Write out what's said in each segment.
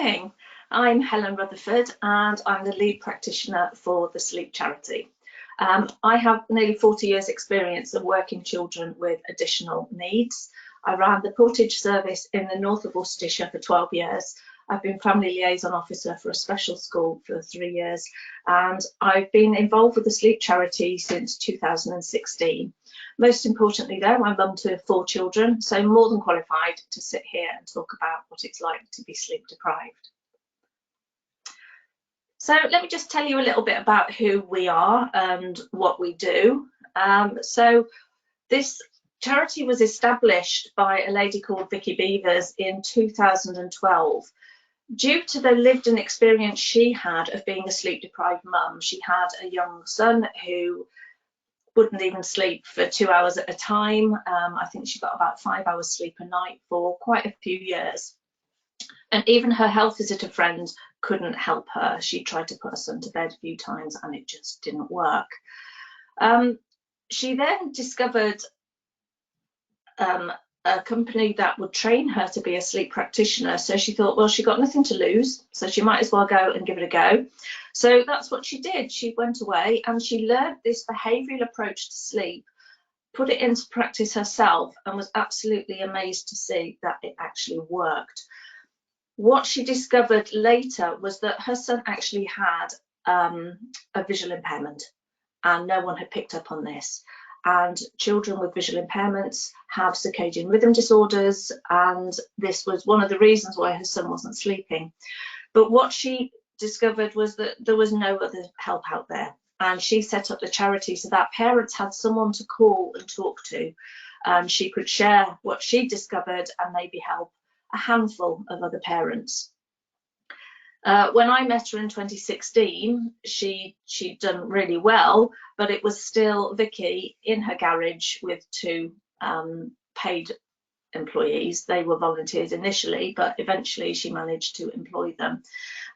morning. I'm Helen Rutherford and I'm the lead practitioner for the Sleep charity. I have nearly 40 years experience of working with children with additional needs. I ran the Portage service in the north of Worcestershire for 12 years. I've been family liaison officer for a special school for 3 years, and I've been involved with the Sleep charity since 2016. Most importantly though, I'm mum to 4 children, so more than qualified to sit here and talk about what it's like to be sleep deprived. So let me just tell you a little bit about who we are and what we do. So this charity was established by a lady called Vicky Beavers in 2012. Due to the lived-in experience she had of being a sleep-deprived mum. She had a young son who wouldn't even sleep for 2 hours at a time. I think she got about 5 hours sleep a night for quite a few years. And even her health visitor friend couldn't help her. She tried to put her son to bed a few times and it just didn't work. She then discovered a company that would train her to be a sleep practitioner. So she thought, well, she got nothing to lose, so she might as well go and give it a go. So that's what she did. She went away and she learned this behavioural approach to sleep, put it into practice herself, and was absolutely amazed to see that it actually worked. What she discovered later was that her son actually had a visual impairment, and no one had picked up on this. And children with visual impairments have circadian rhythm disorders, and this was one of the reasons why her son wasn't sleeping. But what she discovered was that there was no other help out there, and she set up the charity so that parents had someone to call and talk to, and she could share what she discovered and maybe help a handful of other parents. When I met her in 2016, she'd done really well, but it was still Vicky in her garage with 2 paid employees. They were volunteers initially, but eventually she managed to employ them.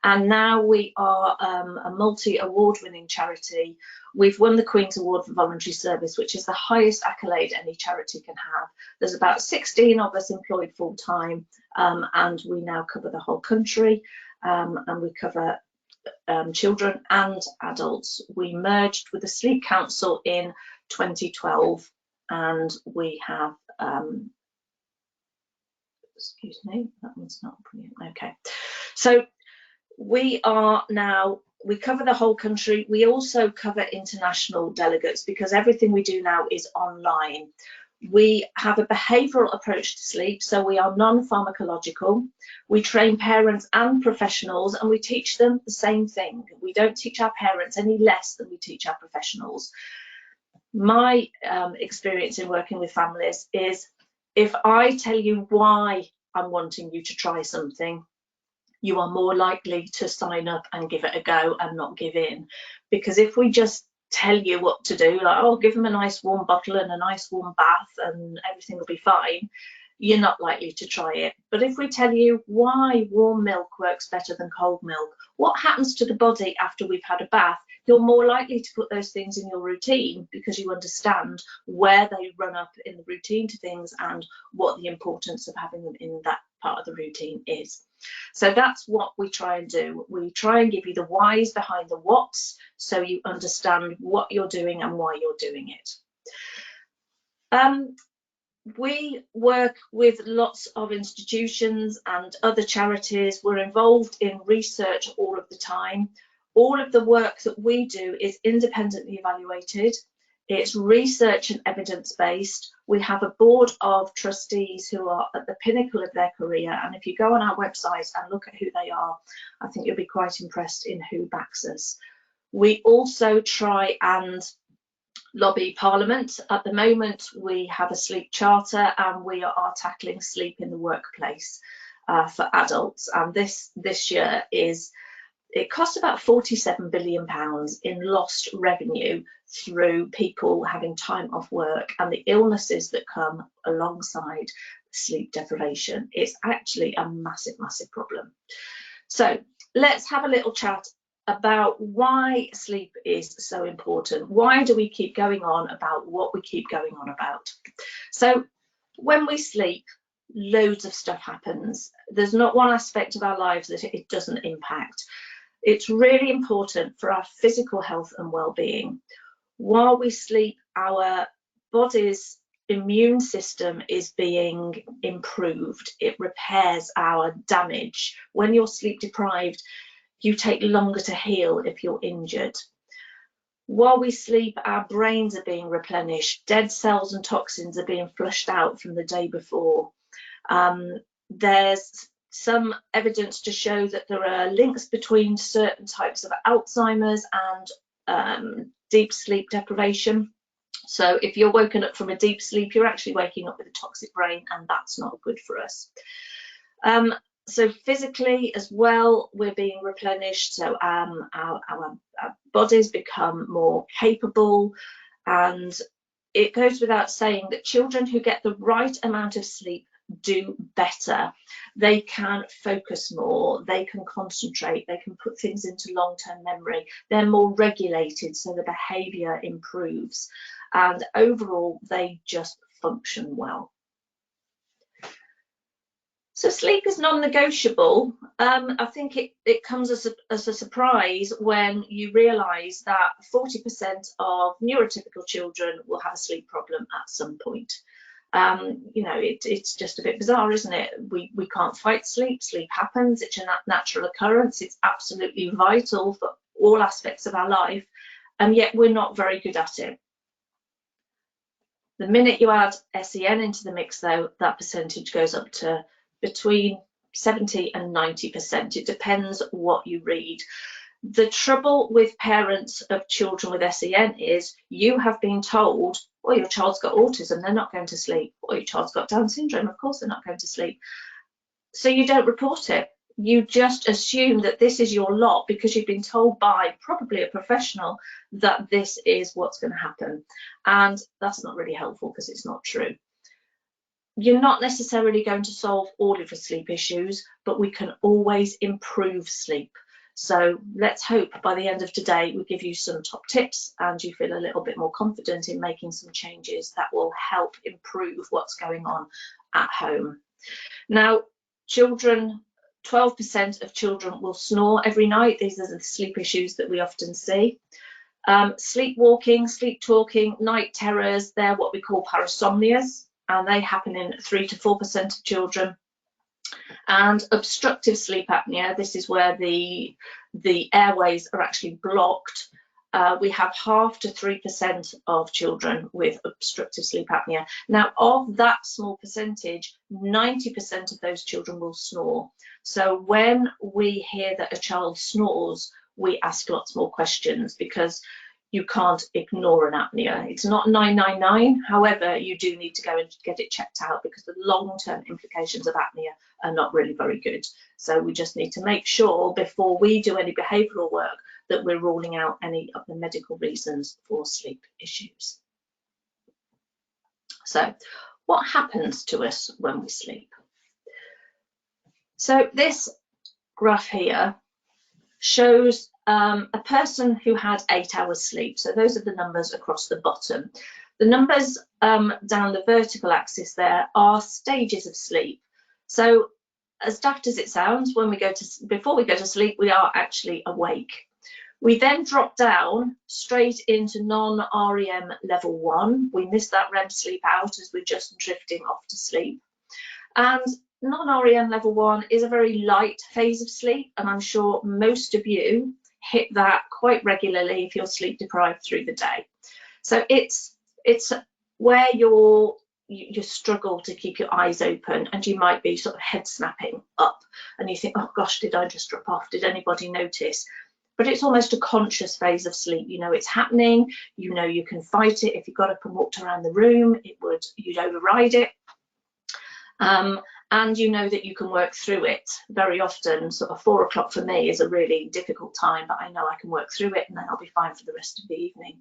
And now we are a multi-award winning charity. We've won the Queen's Award for Voluntary Service, which is the highest accolade any charity can have. There's about 16 of us employed full time, and we now cover the whole country. And we cover children and adults. We merged with the Sleep Council in 2012, and we have, excuse me, that one's not brilliant. Okay, so we cover the whole country. We also cover international delegates because everything we do now is online. We have a behavioural approach to sleep, so we are non-pharmacological. We train parents and professionals, and we teach them the same thing. We don't teach our parents any less than we teach our professionals. My experience in working with families is if I tell you why I'm wanting you to try something, you are more likely to sign up and give it a go and not give in. Because if we just tell you what to do, like, oh, give them a nice warm bottle and a nice warm bath and everything will be fine, you're not likely to try it. But if we tell you why warm milk works better than cold milk, what happens to the body after we've had a bath, you're more likely to put those things in your routine because you understand where they run up in the routine to things and what the importance of having them in that part of the routine is. So that's what we try and do. We try and give you the whys behind the whats so you understand what you're doing and why you're doing it. We work with lots of institutions and other charities. We're involved in research all of the time. All of the work that we do is independently evaluated. It's research and evidence-based. We have a board of trustees who are at the pinnacle of their career, and if you go on our website and look at who they are, I think you'll be quite impressed in who backs us. We also try and lobby Parliament. At the moment, we have a sleep charter and we are tackling sleep in the workplace for adults. And this year it costs about £47 billion in lost revenue through people having time off work and the illnesses that come alongside sleep deprivation. It's actually a massive, massive problem. So let's have a little chat about why sleep is so important. Why do we keep going on about what we keep going on about? So when we sleep, loads of stuff happens. There's not one aspect of our lives that it doesn't impact. It's really important for our physical health and well-being. While we sleep, our body's immune system is being improved. It repairs our damage. When you're sleep deprived, you take longer to heal if you're injured. While we sleep, our brains are being replenished. Dead cells and toxins are being flushed out from the day before. There's some evidence to show that there are links between certain types of Alzheimer's and deep sleep deprivation. So if you're woken up from a deep sleep, you're actually waking up with a toxic brain, and that's not good for us. So physically as well, we're being replenished. So our bodies become more capable, and it goes without saying that children who get the right amount of sleep do better. They can focus more, they can concentrate, they can put things into long-term memory, they're more regulated, so the behavior improves, and overall they just function well. So sleep is non-negotiable. I think it comes as a surprise when you realise that 40% of neurotypical children will have a sleep problem at some point. You know, it's just a bit bizarre, isn't it? We can't fight sleep. Sleep happens. It's a natural occurrence. It's absolutely vital for all aspects of our life, and yet we're not very good at it. The minute you add SEN into the mix, though, that percentage goes up to between 70 and 90%. It depends what you read. The trouble with parents of children with SEN is you have been told, well, your child's got autism, they're not going to sleep. Or your child's got Down syndrome, of course they're not going to sleep. So you don't report it. You just assume that this is your lot because you've been told by probably a professional that this is what's going to happen. And that's not really helpful because it's not true. You're not necessarily going to solve all of your sleep issues, but we can always improve sleep. So let's hope by the end of today we give you some top tips and you feel a little bit more confident in making some changes that will help improve what's going on at home. Now, children, 12% of children will snore every night. These are the sleep issues that we often see. Sleepwalking, sleep talking, night terrors, they're what we call parasomnias, and they happen in 3 to 4% of children. And obstructive sleep apnea, this is where the airways are actually blocked. We have 0.5 to 3% of children with obstructive sleep apnea. Now, of that small percentage, 90% of those children will snore. So when we hear that a child snores, we ask lots more questions because you can't ignore an apnea. It's not 999. However, you do need to go and get it checked out because the long-term implications of apnea are not really very good. So we just need to make sure before we do any behavioural work that we're ruling out any of the medical reasons for sleep issues. So what happens to us when we sleep? So this graph here shows a person who had 8 hours sleep. So those are the numbers across the bottom. The numbers down the vertical axis there are stages of sleep. So as daft as it sounds, when we before we go to sleep, we are actually awake. We then drop down straight into non-REM level 1. We miss that REM sleep out as we're just drifting off to sleep. And non-REM level 1 is a very light phase of sleep, and I'm sure most of you hit that quite regularly if you're sleep deprived through the day. So it's where you struggle to keep your eyes open, and you might be sort of head snapping up and you think, oh gosh, did I just drop off? Did anybody notice? But it's almost a conscious phase of sleep. You know it's happening, you know you can fight it. If you got up and walked around the room, you'd override it. And you know that you can work through it. Very often, sort of 4 o'clock for me is a really difficult time, but I know I can work through it and then I'll be fine for the rest of the evening.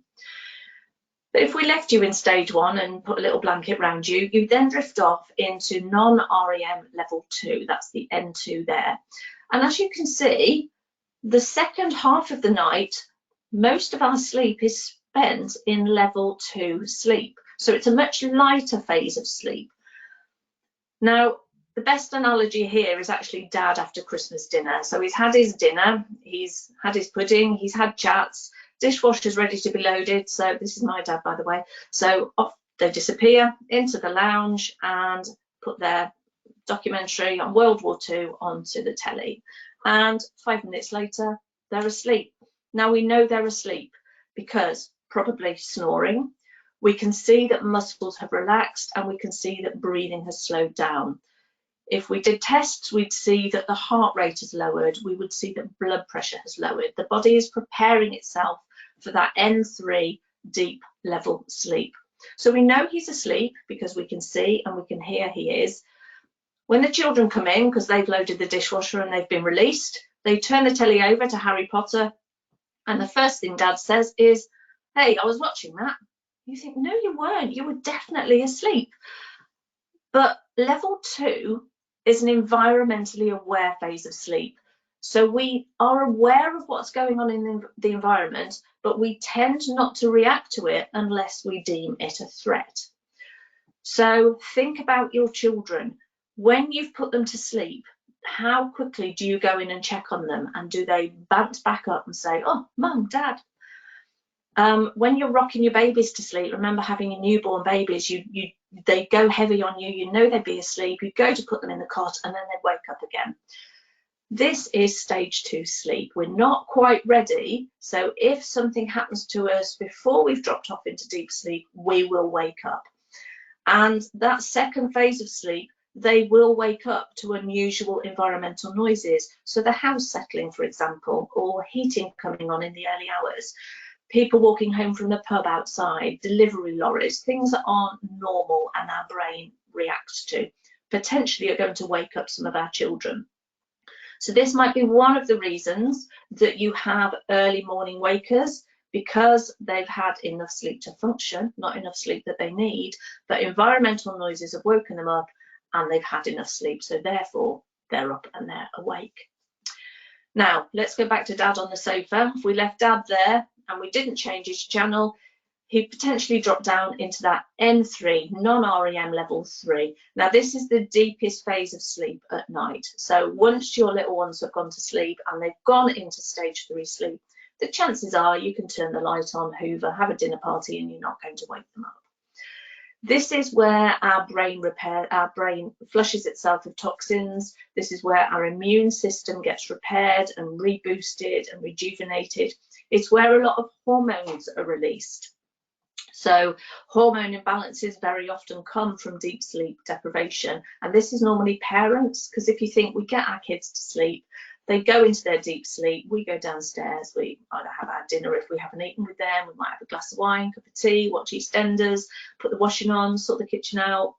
But if we left you in stage 1 and put a little blanket around you, you then drift off into non-REM level 2. That's the N2 there. And as you can see, the second half of the night, most of our sleep is spent in level 2 sleep. So it's a much lighter phase of sleep. Now, the best analogy here is actually Dad after Christmas dinner. So he's had his dinner, he's had his pudding, he's had chats, dishwasher's ready to be loaded. So this is my dad, by the way. So off they disappear into the lounge and put their documentary on World War II onto the telly. And 5 minutes later, they're asleep. Now we know they're asleep because probably snoring. We can see that muscles have relaxed and we can see that breathing has slowed down. If we did tests, we'd see that the heart rate is lowered. We would see that blood pressure has lowered. The body is preparing itself for that N3 deep level sleep. So we know he's asleep because we can see and we can hear he is. When the children come in, because they've loaded the dishwasher and they've been released, they turn the telly over to Harry Potter, and the first thing Dad says is, "Hey, I was watching that." You think, no, you weren't. You were definitely asleep. But level 2 is an environmentally aware phase of sleep. So we are aware of what's going on in the environment, but we tend not to react to it unless we deem it a threat. So think about your children. When you've put them to sleep, how quickly do you go in and check on them? And do they bounce back up and say, "Oh, Mum, Dad"? When you're rocking your babies to sleep, remember having your newborn babies, they go heavy on you, you know they'd be asleep, you go to put them in the cot and then they wake up again. This is stage 2 sleep. We're not quite ready, so if something happens to us before we've dropped off into deep sleep, we will wake up. And that second phase of sleep, they will wake up to unusual environmental noises. So the house settling, for example, or heating coming on in the early hours, people walking home from the pub outside, delivery lorries, things that aren't normal and our brain reacts to, potentially are going to wake up some of our children. So this might be one of the reasons that you have early morning wakers, because they've had enough sleep to function, not enough sleep that they need, but environmental noises have woken them up and they've had enough sleep, so therefore they're up and they're awake. Now, let's go back to Dad on the sofa. If we left Dad there and we didn't change his channel, he'd potentially drop down into that N3, non-REM level 3. Now, this is the deepest phase of sleep at night. So once your little ones have gone to sleep and they've gone into stage 3 sleep, the chances are you can turn the light on, hoover, have a dinner party, and you're not going to wake them up. This is where our brain flushes itself of toxins. This is where our immune system gets repaired and reboosted and rejuvenated. It's where a lot of hormones are released. So hormone imbalances very often come from deep sleep deprivation. And this is normally parents, because if you think we get our kids to sleep, they go into their deep sleep, we go downstairs, we either have our dinner if we haven't eaten with them, we might have a glass of wine, cup of tea, watch EastEnders, put the washing on, sort the kitchen out.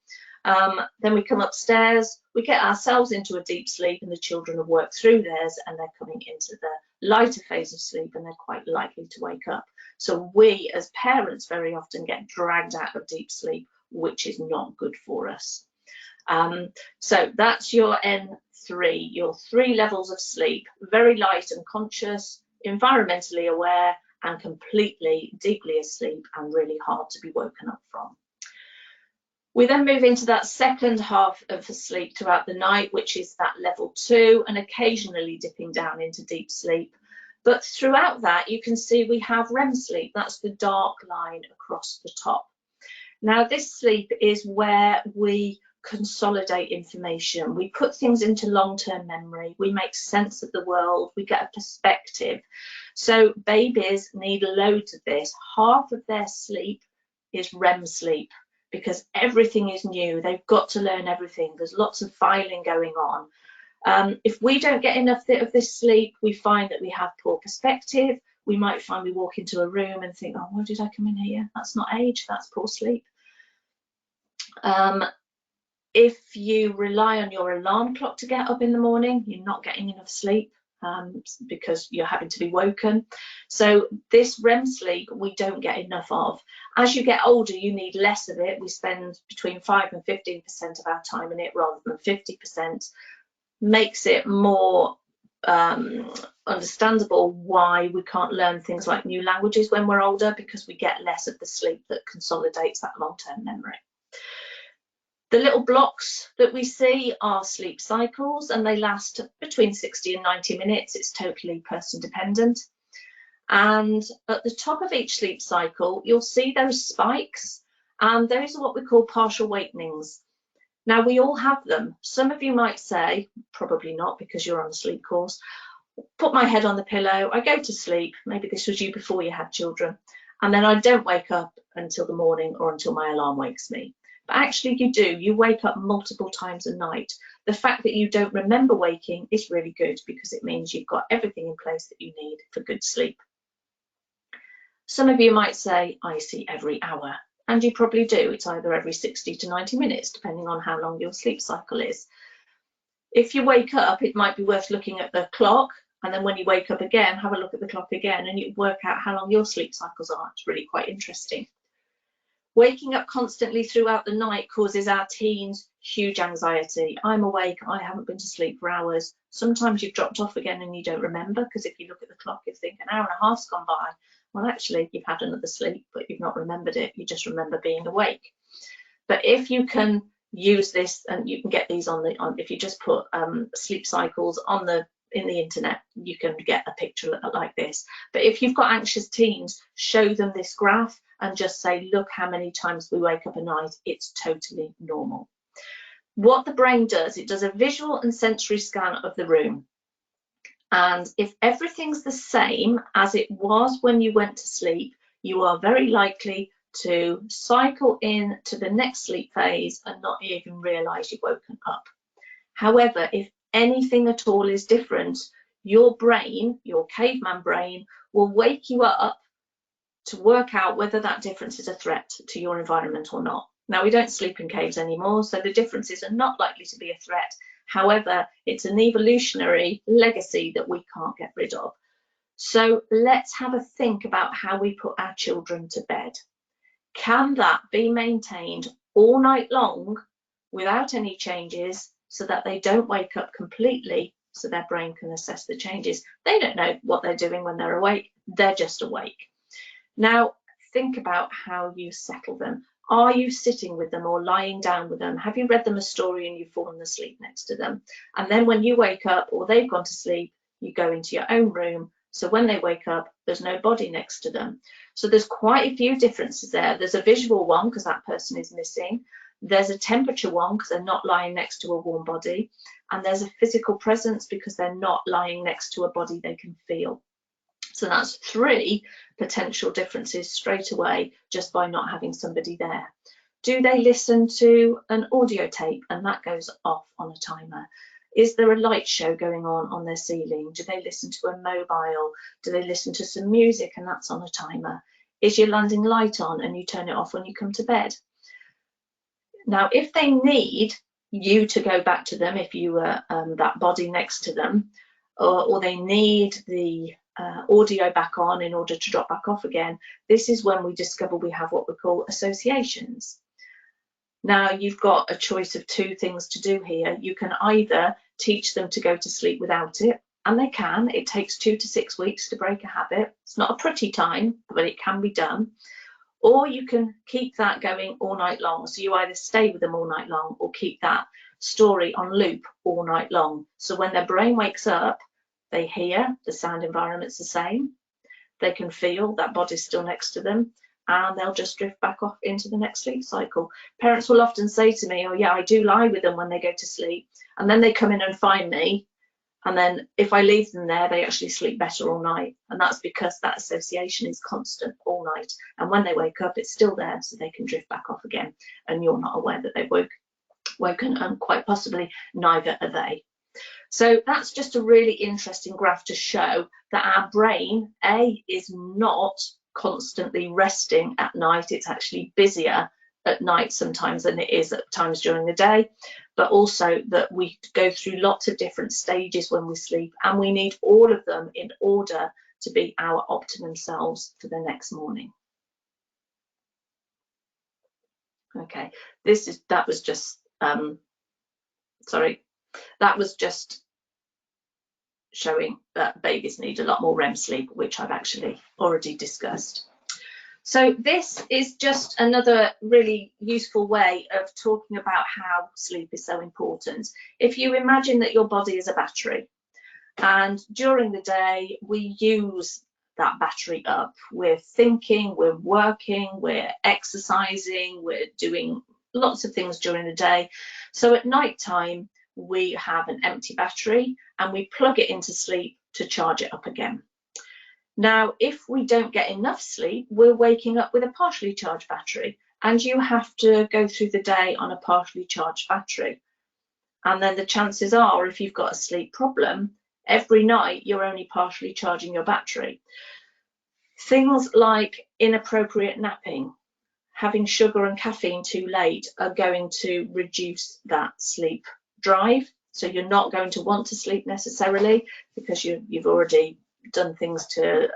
Then we come upstairs, we get ourselves into a deep sleep and the children have worked through theirs and they're coming into the lighter phase of sleep and they're quite likely to wake up. So we as parents very often get dragged out of deep sleep, which is not good for us. So that's your N3, your 3 levels of sleep: very light and conscious, environmentally aware, and completely deeply asleep and really hard to be woken up from. We then move into that second half of the sleep throughout the night, which is that level 2, and occasionally dipping down into deep sleep. But throughout that, you can see we have REM sleep. That's the dark line across the top. Now, this sleep is where we consolidate information. We put things into long-term memory. We make sense of the world. We get a perspective. So babies need loads of this. Half of their sleep is REM sleep because everything is new. They've got to learn everything. There's lots of filing going on. If we don't get enough of this sleep, we find that we have poor perspective. We might find we walk into a room and think, "Oh, why did I come in here? That's not age, that's poor sleep." If you rely on your alarm clock to get up in the morning, you're not getting enough sleep because you're having to be woken. So this REM sleep, we don't get enough of. As you get older, you need less of it. We spend between 5 and 15% of our time in it rather than 50%. Makes it more understandable why we can't learn things like new languages when we're older, because we get less of the sleep that consolidates that long-term memory. The little blocks that we see are sleep cycles, and they last between 60 and 90 minutes. It's totally person dependent. And at the top of each sleep cycle, you'll see those spikes, and those are what we call partial awakenings. Now, we all have them. Some of you might say, probably not because you're on a sleep course, put my head on the pillow, I go to sleep. Maybe this was you before you had children. And then I don't wake up until the morning or until my alarm wakes me. But actually you do. You wake up multiple times a night. The fact that you don't remember waking is really good because it means you've got everything in place that you need for good sleep. Some of you might say, I see every hour. And you probably do. It's either every 60 to 90 minutes, depending on how long your sleep cycle is. If you wake up, it might be worth looking at the clock. And then when you wake up again, have a look at the clock again, and you work out how long your sleep cycles are. It's really quite interesting. Waking up constantly throughout the night causes our teens huge anxiety. I'm awake, I haven't been to sleep for hours. Sometimes you've dropped off again and you don't remember, because if you look at the clock, you think an hour and a half's gone by. Well, actually, you've had another sleep, but you've not remembered it. You just remember being awake. But if you can use this, and you can get these if you just put sleep cycles in the internet, you can get a picture like this. But if you've got anxious teens, show them this graph and just say, look how many times we wake up a night. It's totally normal. What the brain does, it does a visual and sensory scan of the room. And if everything's the same as it was when you went to sleep, you are very likely to cycle in to the next sleep phase and not even realize you've woken up. However, if anything at all is different, your brain, your caveman brain, will wake you up to work out whether that difference is a threat to your environment or not. Now, we don't sleep in caves anymore, so the differences are not likely to be a threat. However, it's an evolutionary legacy that we can't get rid of. So let's have a think about how we put our children to bed. Can that be maintained all night long without any changes, so that they don't wake up completely, so their brain can assess the changes? They don't know what they're doing when they're awake. They're just awake. Now, think about how you settle them. Are you sitting with them or lying down with them? Have you read them a story and you've fallen asleep next to them? And then when you wake up or they've gone to sleep, you go into your own room. So when they wake up, there's no body next to them. So there's quite a few differences there. There's a visual one because that person is missing. There's a temperature one because they're not lying next to a warm body. And there's a physical presence because they're not lying next to a body they can feel. So that's 3 potential differences straight away just by not having somebody there. Do they listen to an audio tape and that goes off on a timer? Is there a light show going on their ceiling? Do they listen to a mobile? Do they listen to some music and that's on a timer? Is your landing light on and you turn it off when you come to bed? Now, if they need you to go back to them, if you were that body next to them, or they need the audio back on in order to drop back off again, this is when we discover we have what we call associations. Now, you've got a choice of 2 things to do here. You can either teach them to go to sleep without it, and they can. It takes 2 to 6 weeks to break a habit. It's not a pretty time, but it can be done. Or you can keep that going all night long. So you either stay with them all night long or keep that story on loop all night long. So when their brain wakes up, they hear the sound environment's the same. They can feel that body's still next to them, and they'll just drift back off into the next sleep cycle. Parents will often say to me, oh yeah, I do lie with them when they go to sleep, and then they come in and find me, and then if I leave them there, they actually sleep better all night. And that's because that association is constant all night, and when they wake up, it's still there, so they can drift back off again, and you're not aware that they've woken, and quite possibly neither are they. So that's just a really interesting graph to show that our brain, A, is not constantly resting at night. It's actually busier at night sometimes than it is at times during the day, but also that we go through lots of different stages when we sleep, and we need all of them in order to be our optimum selves for the next morning. Okay, that was just showing that babies need a lot more REM sleep, which I've actually already discussed. So this is just another really useful way of talking about how sleep is so important. If you imagine that your body is a battery, and during the day we use that battery up. We're thinking, we're working, we're exercising, we're doing lots of things during the day. So at night time we have an empty battery and we plug it into sleep to charge it up again. Now, if we don't get enough sleep, we're waking up with a partially charged battery, and you have to go through the day on a partially charged battery. And then the chances are, if you've got a sleep problem, every night you're only partially charging your battery. Things like inappropriate napping, having sugar and caffeine too late are going to reduce that sleep drive. So you're not going to want to sleep necessarily because you've already done things to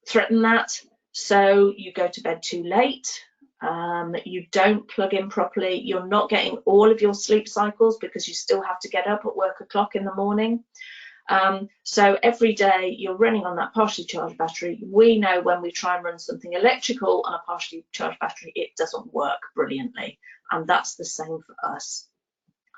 threaten that. So you go to bed too late, you don't plug in properly, you're not getting all of your sleep cycles because you still have to get up at work o'clock in the morning. So every day you're running on that partially charged battery. We know when we try and run something electrical on a partially charged battery, it doesn't work brilliantly, and that's the same for us.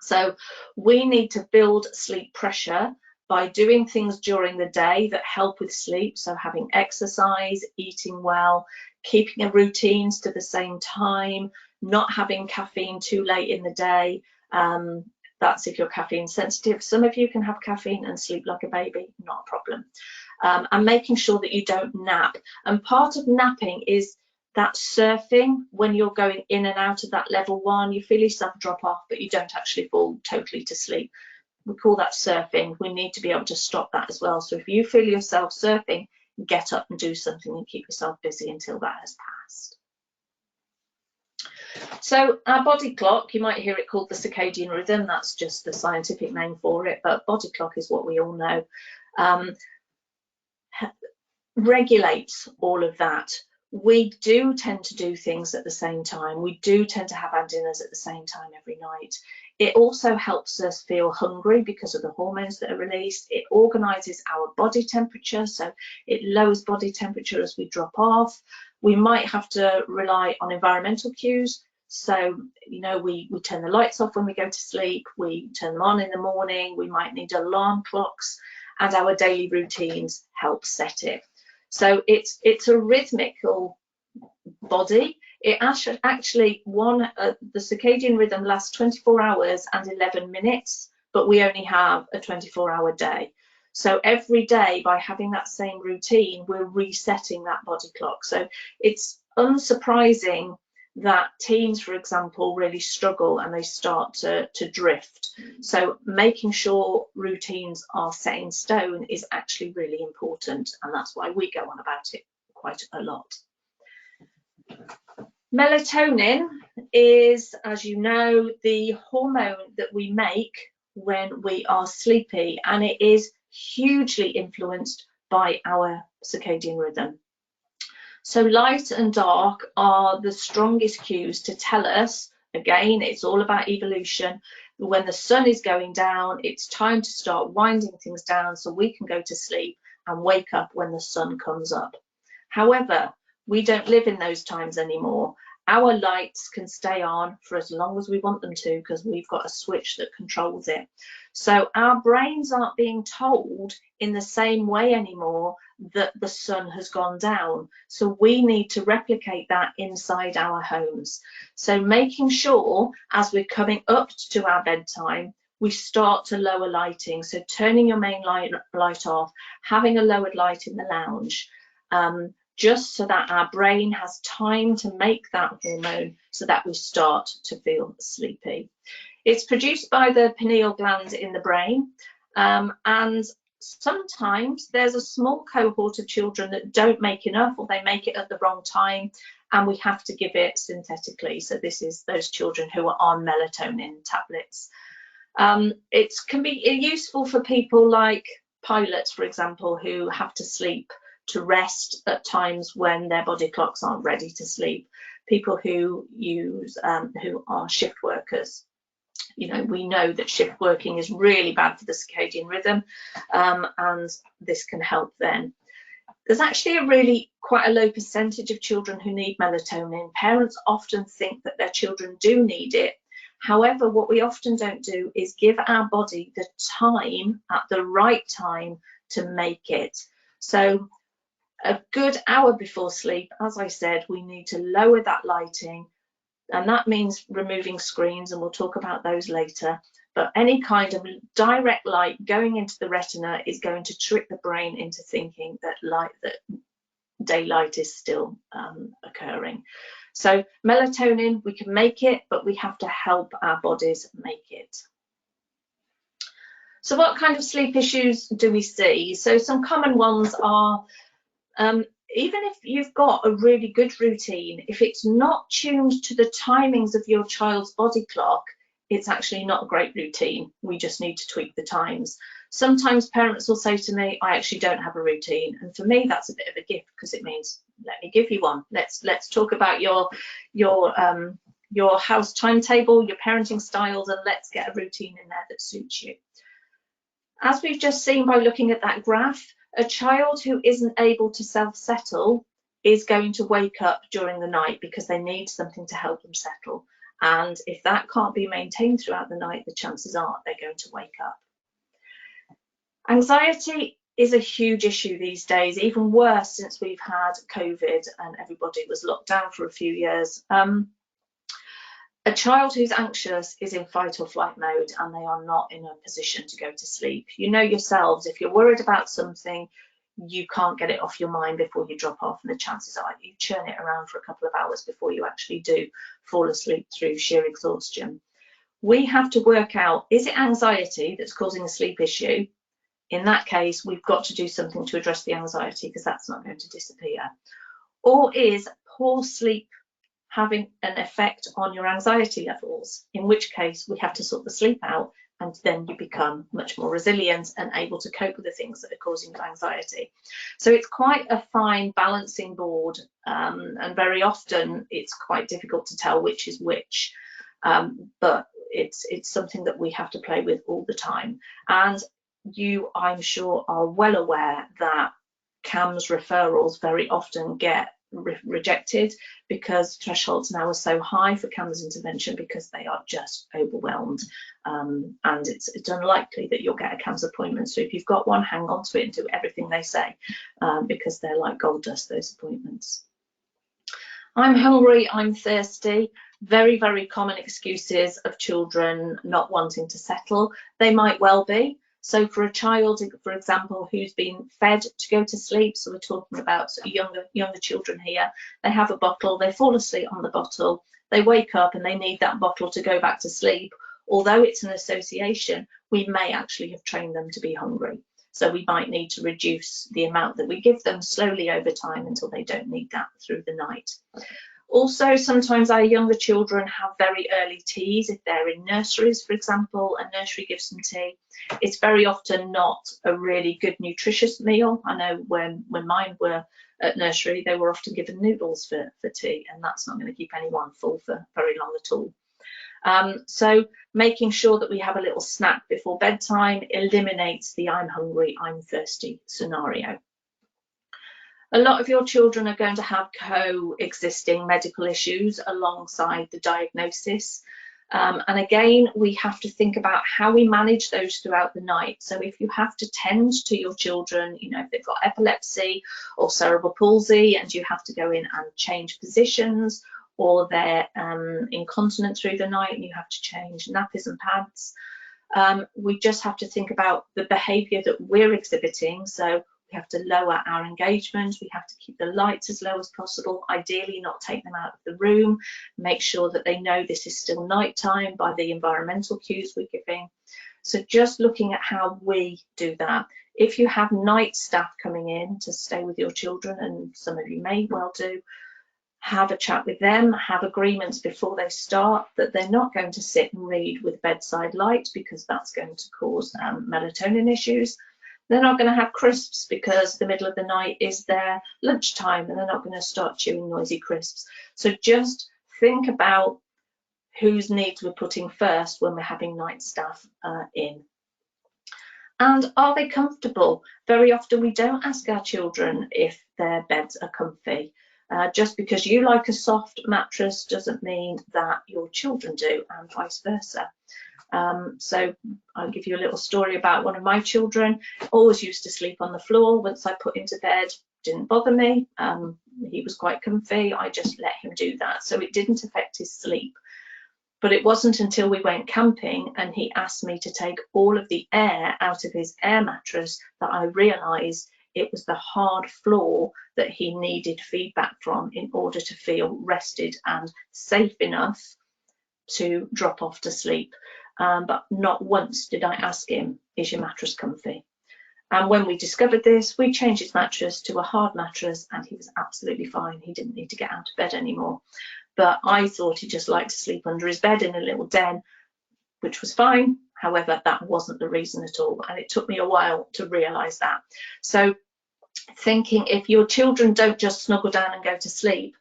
So we need to build sleep pressure by doing things during the day that help with sleep. So having exercise, eating well, keeping a routines to the same time, not having caffeine too late in the day. That's if you're caffeine sensitive. Some of you can have caffeine and sleep like a baby, not a problem. And making sure that you don't nap. And part of napping is that surfing when you're going in and out of that level 1. You feel yourself drop off, but you don't actually fall totally to sleep. We call that surfing. We need to be able to stop that as well. So if you feel yourself surfing, get up and do something and keep yourself busy until that has passed. So our body clock, you might hear it called the circadian rhythm. That's just the scientific name for it, but body clock is what we all know. Regulates all of that. We do tend to do things at the same time. We do tend to have our dinners at the same time every night. It also helps us feel hungry because of the hormones that are released. It organises our body temperature, so it lowers body temperature as we drop off. We might have to rely on environmental cues. So, you know, we turn the lights off when we go to sleep, we turn them on in the morning, we might need alarm clocks, and our daily routines help set it. So it's a rhythmical body. It actually the circadian rhythm lasts 24 hours and 11 minutes, but we only have a 24-hour day. So every day, by having that same routine, we're resetting that body clock. So it's unsurprising that teens, for example, really struggle and they start to drift. So making sure routines are set in stone is actually really important, and that's why we go on about it quite a lot. Melatonin is, as you know, the hormone that we make when we are sleepy, and it is hugely influenced by our circadian rhythm. So light and dark are the strongest cues to tell us, again, it's all about evolution. When the sun is going down, it's time to start winding things down so we can go to sleep and wake up when the sun comes up. However, we don't live in those times anymore. Our lights can stay on for as long as we want them to because we've got a switch that controls it. So our brains aren't being told in the same way anymore that the sun has gone down. So we need to replicate that inside our homes. So making sure as we're coming up to our bedtime, we start to lower lighting. So turning your main light off, having a lowered light in the lounge, just so that our brain has time to make that hormone so that we start to feel sleepy. It's produced by the pineal gland in the brain, and sometimes there's a small cohort of children that don't make enough, or they make it at the wrong time, and we have to give it synthetically. So this is those children who are on melatonin tablets. It can be useful for people like pilots, for example, who have to sleep to rest at times when their body clocks aren't ready to sleep. People who are shift workers. You know, we know that shift working is really bad for the circadian rhythm, and this can help then. There's actually a really quite a low percentage of children who need melatonin. Parents often think that their children do need it. However, what we often don't do is give our body the time at the right time to make it. So a good hour before sleep, as I said, we need to lower that lighting, and that means removing screens, and we'll talk about those later. But any kind of direct light going into the retina is going to trick the brain into thinking that daylight is still occurring. So melatonin, we can make it, but we have to help our bodies make it. So what kind of sleep issues do we see? So some common ones are, even if you've got a really good routine, if it's not tuned to the timings of your child's body clock, it's actually not a great routine. We just need to tweak the times. Sometimes parents will say to me, I actually don't have a routine. And for me, that's a bit of a gift, because it means, let me give you one. Let's talk about your house timetable, your parenting styles, and let's get a routine in there that suits you. As we've just seen by looking at that graph, a child who isn't able to self-settle is going to wake up during the night because they need something to help them settle. And if that can't be maintained throughout the night, the chances are they're going to wake up. Anxiety is a huge issue these days, even worse since we've had COVID and everybody was locked down for a few years. A child who's anxious is in fight or flight mode, and they are not in a position to go to sleep. You know yourselves, if you're worried about something, you can't get it off your mind before you drop off, and the chances are you churn it around for a couple of hours before you actually do fall asleep through sheer exhaustion. We have to work out, is it anxiety that's causing a sleep issue? In that case, we've got to do something to address the anxiety, because that's not going to disappear. Or is poor sleep having an effect on your anxiety levels? In which case we have to sort the sleep out, and then you become much more resilient and able to cope with the things that are causing you anxiety. So it's quite a fine balancing board, and very often it's quite difficult to tell which is which, but it's something that we have to play with all the time. And you, I'm sure, are well aware that CAMHS referrals very often get rejected because thresholds now are so high for CAMHS intervention, because they are just overwhelmed, and it's unlikely that you'll get a CAMHS appointment. So if you've got one, hang on to it and do everything they say, because they're like gold dust, those appointments. I'm hungry, I'm thirsty. Very, very common excuses of children not wanting to settle. They might well be. So for a child, for example, who's been fed to go to sleep, so we're talking about younger children here, they have a bottle, they fall asleep on the bottle, they wake up and they need that bottle to go back to sleep. Although it's an association, we may actually have trained them to be hungry. So we might need to reduce the amount that we give them slowly over time until they don't need that through the night. Also, sometimes our younger children have very early teas. If they're in nurseries, for example, a nursery gives them tea. It's very often not a really good nutritious meal. I know when mine were at nursery, they were often given noodles for tea, and that's not going to keep anyone full for very long at all. So making sure that we have a little snack before bedtime eliminates the I'm hungry, I'm thirsty scenario. A lot of your children are going to have coexisting medical issues alongside the diagnosis. And again, we have to think about how we manage those throughout the night. So if you have to tend to your children, you know, if they've got epilepsy or cerebral palsy, and you have to go in and change positions, or they're incontinent through the night and you have to change nappies and pads, we just have to think about the behaviour that we're exhibiting. So we have to lower our engagement, we have to keep the lights as low as possible, ideally not take them out of the room, make sure that they know this is still nighttime by the environmental cues we're giving. So just looking at how we do that. If you have night staff coming in to stay with your children, and some of you may well do, have a chat with them, have agreements before they start that they're not going to sit and read with bedside light, because that's going to cause melatonin issues. They're not going to have crisps because the middle of the night is their lunchtime, and they're not going to start chewing noisy crisps. So just think about whose needs we're putting first when we're having night staff in. And are they comfortable? Very often we don't ask our children if their beds are comfy. Just because you like a soft mattress doesn't mean that your children do, and vice versa. So I'll give you a little story about one of my children. Always used to sleep on the floor. Once I put him to bed, didn't bother me. He was quite comfy. I just let him do that. So it didn't affect his sleep. But it wasn't until we went camping and he asked me to take all of the air out of his air mattress that I realised it was the hard floor that he needed feedback from in order to feel rested and safe enough to drop off to sleep. But not once did I ask him, is your mattress comfy? And when we discovered this, we changed his mattress to a hard mattress and he was absolutely fine. He didn't need to get out of bed anymore. But I thought he just liked to sleep under his bed in a little den, which was fine. However, that wasn't the reason at all. And it took me a while to realise that. So thinking, if your children don't just snuggle down and go to sleep,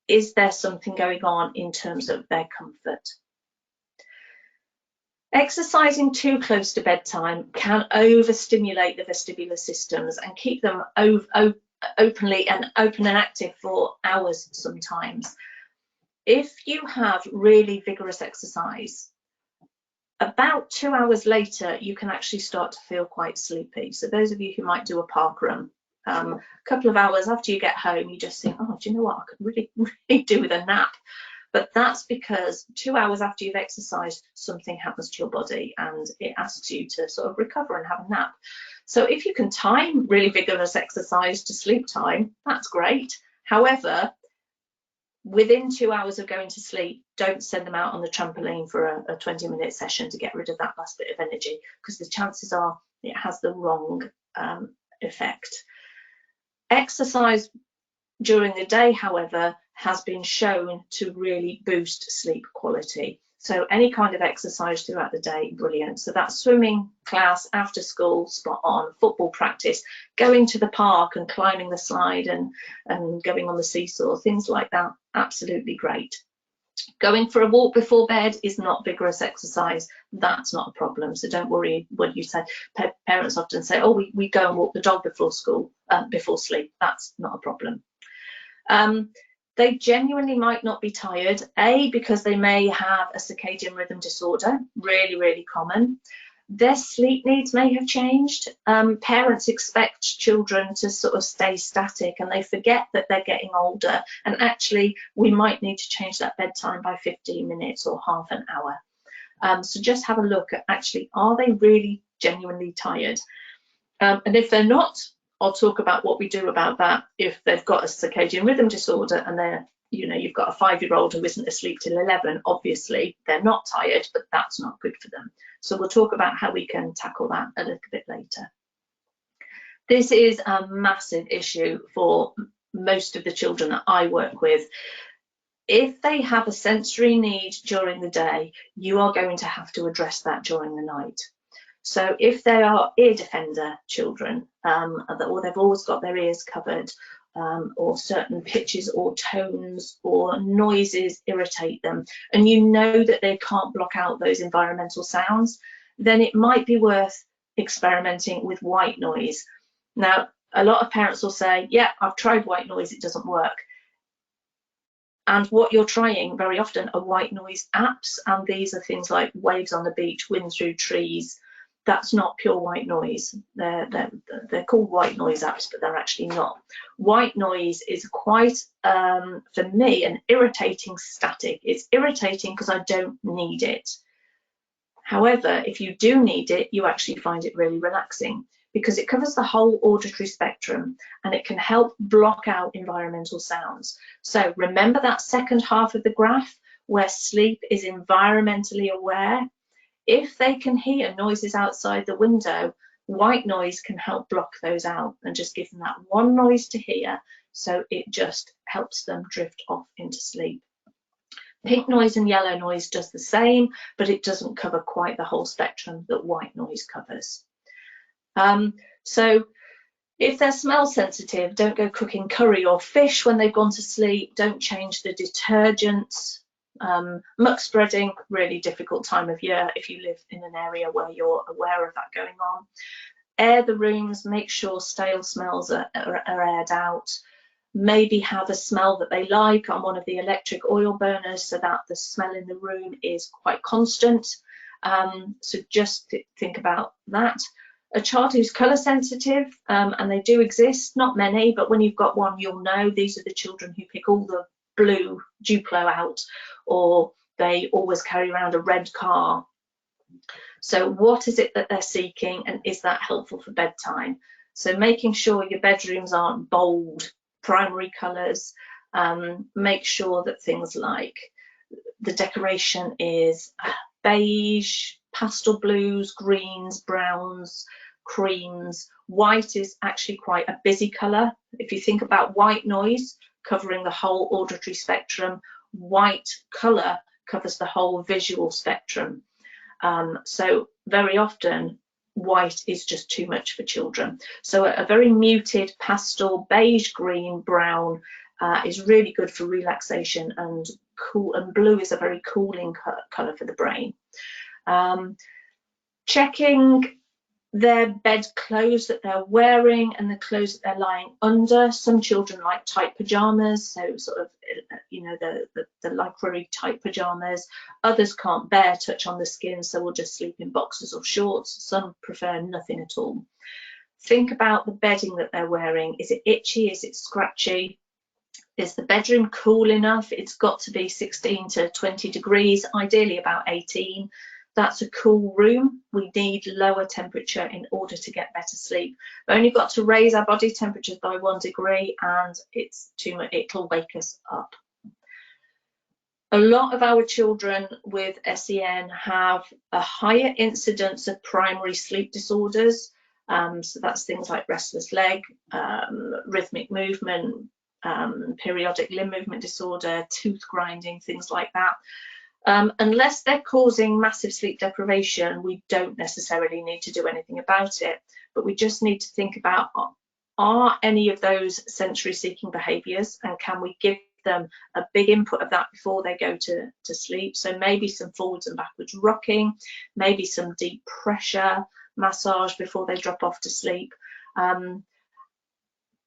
is there something going on in terms of their comfort? Exercising too close to bedtime can overstimulate the vestibular systems and keep them open and active for hours sometimes. If you have really vigorous exercise, about 2 hours later, you can actually start to feel quite sleepy. So those of you who might do a park run, a couple of hours after you get home, you just think, oh, do you know what, I could really do with a nap. But that's because 2 hours after you've exercised, something happens to your body and it asks you to sort of recover and have a nap. So if you can time really vigorous exercise to sleep time, that's great. However, within 2 hours of going to sleep, don't send them out on the trampoline for a 20-minute session to get rid of that last bit of energy, because the chances are it has the wrong effect. Exercise during the day, however, has been shown to really boost sleep quality. So any kind of exercise throughout the day, brilliant. So that's swimming class, after school, spot on, football practice, going to the park and climbing the slide and going on the seesaw, things like that, absolutely great. Going for a walk before bed is not vigorous exercise. That's not a problem. So don't worry when you say, parents often say, oh, we go and walk the dog before school, before sleep. That's not a problem. They genuinely might not be tired, because they may have a circadian rhythm disorder, really, really common. Their sleep needs may have changed. Parents expect children to sort of stay static and they forget that they're getting older, and actually we might need to change that bedtime by 15 minutes or half an hour. So just have a look at, actually, are they really genuinely tired? And if they're not, I'll talk about what we do about that. If they've got a circadian rhythm disorder and they're, you've got a 5-year-old who isn't asleep till 11, obviously they're not tired, but that's not good for them. So we'll talk about how we can tackle that a little bit later. This is a massive issue for most of the children that I work with. If they have a sensory need during the day, you are going to have to address that during the night. So if they are ear defender children, or they've always got their ears covered, or certain pitches or tones or noises irritate them, and you know that they can't block out those environmental sounds, then it might be worth experimenting with white noise. Now, a lot of parents will say, yeah, I've tried white noise, it doesn't work. And what you're trying very often are white noise apps, and these are things like waves on the beach, wind through trees. That's not pure white noise. They're called white noise apps, but they're actually not. White noise is quite, for me, an irritating static. It's irritating because I don't need it. However, if you do need it, you actually find it really relaxing, because it covers the whole auditory spectrum and it can help block out environmental sounds. So remember that second half of the graph where sleep is environmentally aware? If they can hear noises outside the window, white noise can help block those out and just give them that one noise to hear, so it just helps them drift off into sleep. Pink noise and yellow noise does the same, but it doesn't cover quite the whole spectrum that white noise covers. So if they're smell sensitive, don't go cooking curry or fish when they've gone to sleep. Don't change the detergents. Muck spreading, really difficult time of year if you live in an area where you're aware of that going on. Air the rooms, make sure stale smells are aired out. Maybe have a smell that they like on one of the electric oil burners so that the smell in the room is quite constant. So just think about that. A child who's colour sensitive, and they do exist, not many, but when you've got one, you'll know these are the children who pick all the blue Duplo out, or they always carry around a red car. So what is it that they're seeking, and is that helpful for bedtime? So making sure your bedrooms aren't bold primary colours. Make sure that things like the decoration is beige, pastel blues, greens, browns, creams. White is actually quite a busy colour. If you think about white noise covering the whole auditory spectrum, white colour covers the whole visual spectrum. So very often white is just too much for children. So a very muted pastel, beige, green, brown is really good for relaxation and cool, and blue is a very cooling colour for the brain. Checking their bed clothes that they're wearing and the clothes that they're lying under. Some children like tight pajamas, so sort of, you know, the lycra tight pajamas. Others can't bear touch on the skin, so will just sleep in boxers or shorts. Some prefer nothing at all. Think about the bedding that they're wearing. Is it itchy? Is it scratchy? Is the bedroom cool enough? It's got to be 16 to 20 degrees, ideally about 18. That's a cool room. We need lower temperature in order to get better sleep. We've only got to raise our body temperatures by 1 degree and it's too much, it'll wake us up. A lot of our children with SEN have a higher incidence of primary sleep disorders. So that's things like restless leg, rhythmic movement, periodic limb movement disorder, tooth grinding, things like that. Unless they're causing massive sleep deprivation, we don't necessarily need to do anything about it, but we just need to think about, are any of those sensory seeking behaviours, and can we give them a big input of that before they go to sleep? So maybe some forwards and backwards rocking, maybe some deep pressure massage before they drop off to sleep.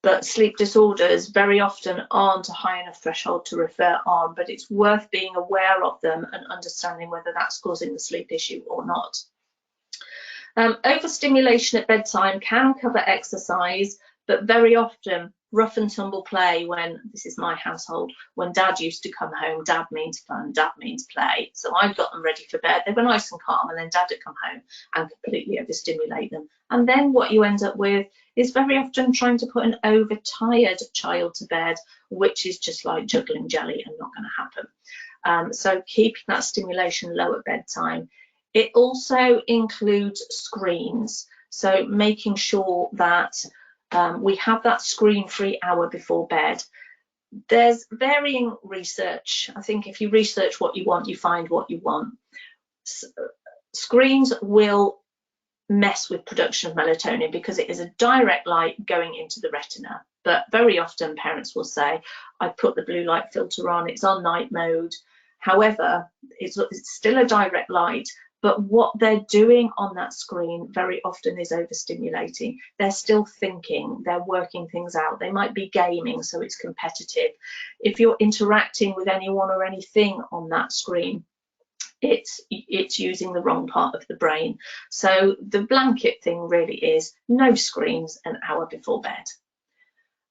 But sleep disorders very often aren't a high enough threshold to refer on, but it's worth being aware of them and understanding whether that's causing the sleep issue or not. Overstimulation at bedtime can cover exercise, but very often rough and tumble play, when, this is my household, when dad used to come home, dad means fun, dad means play. So I'd got them ready for bed, they were nice and calm, and then dad would come home and completely overstimulate them. And then what you end up with is very often trying to put an overtired child to bed, which is just like juggling jelly and not going to happen. So keeping that stimulation low at bedtime. It also includes screens, so making sure that we have that screen-free hour before bed. There's varying research. I think if you research what you want, you find what you want. Screens will mess with production of melatonin because it is a direct light going into the retina. But very often parents will say, I put the blue light filter on, it's on night mode. However, it's still a direct light, but what they're doing on that screen very often is overstimulating. They're still thinking, they're working things out. They might be gaming, so it's competitive. If you're interacting with anyone or anything on that screen, it's using the wrong part of the brain. So the blanket thing really is no screens an hour before bed.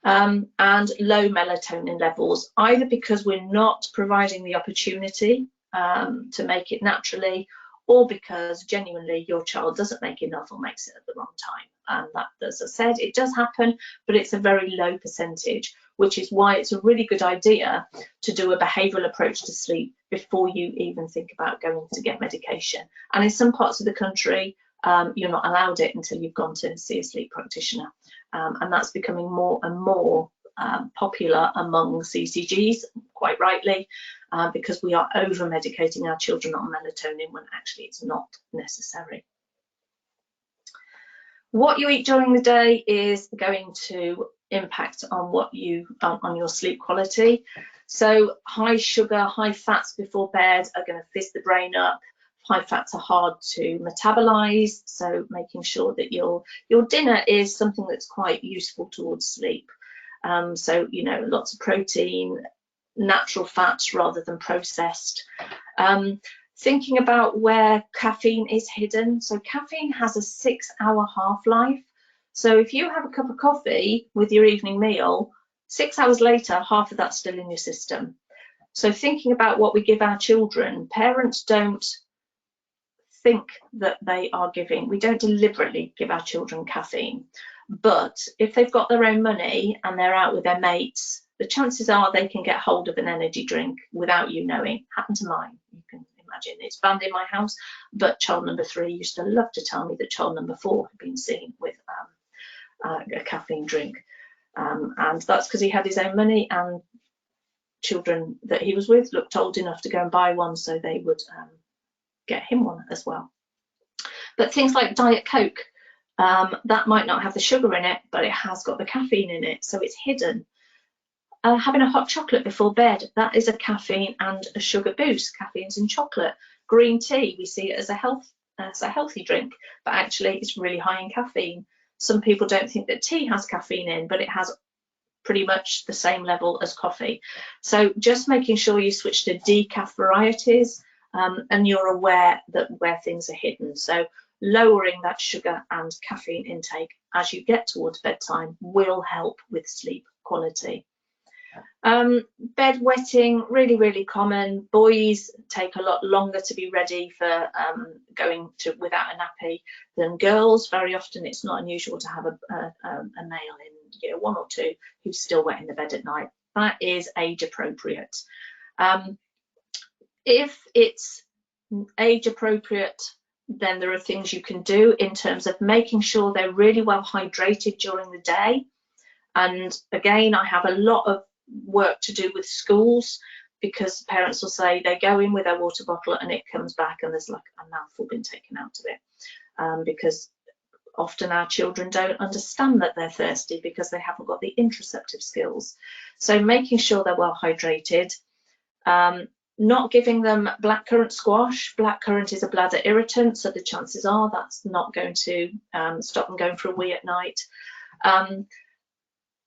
And low melatonin levels, either because we're not providing the opportunity to make it naturally, or because genuinely your child doesn't make enough or makes it at the wrong time. And that, as I said, it does happen, but it's a very low percentage, which is why it's a really good idea to do a behavioural approach to sleep before you even think about going to get medication. And in some parts of the country, you're not allowed it until you've gone to see a sleep practitioner. And that's becoming more and more popular among CCGs, quite rightly, because we are over-medicating our children on melatonin when actually it's not necessary. What you eat during the day is going to impact on on your sleep quality. So high sugar, high fats before bed are going to fizz the brain up. High fats are hard to metabolize, so making sure that your dinner is something that's quite useful towards sleep. So, you know, lots of protein, natural fats rather than processed. Thinking about where caffeine is hidden. So caffeine has a 6-hour half-life. So if you have a cup of coffee with your evening meal, 6 hours later, half of that's still in your system. So thinking about what we give our children, parents don't think that they are giving, we don't deliberately give our children caffeine. But if they've got their own money and they're out with their mates, the chances are they can get hold of an energy drink without you knowing. Happened to mine, you can imagine. It's banned in my house, but child number 3 used to love to tell me that child number 4 had been seen with a caffeine drink. And that's because he had his own money, and children that he was with looked old enough to go and buy one, so they would get him one as well. But things like Diet Coke, that might not have the sugar in it, but it has got the caffeine in it, so it's hidden. Having a hot chocolate before bed, that is a caffeine and a sugar boost. Caffeine's in chocolate. Green tea, we see it as a healthy drink, but actually it's really high in caffeine. Some people don't think that tea has caffeine in, but it has pretty much the same level as coffee. So just making sure you switch to decaf varieties, and you're aware that where things are hidden. So lowering that sugar and caffeine intake as you get towards bedtime will help with sleep quality. Bedwetting, really, really common. Boys take a lot longer to be ready for going to without a nappy than girls. Very often it's not unusual to have a male in year 1 or 2 who's still wet in the bed at night. That is age appropriate. If it's age appropriate, then there are things you can do in terms of making sure they're really well hydrated during the day. And again, I have a lot of work to do with schools, because parents will say they go in with their water bottle and it comes back and there's like a mouthful been taken out of it, because often our children don't understand that they're thirsty because they haven't got the interoceptive skills. So making sure they're well hydrated. Not giving them blackcurrant squash. Blackcurrant is a bladder irritant, so the chances are that's not going to stop them going for a wee at night.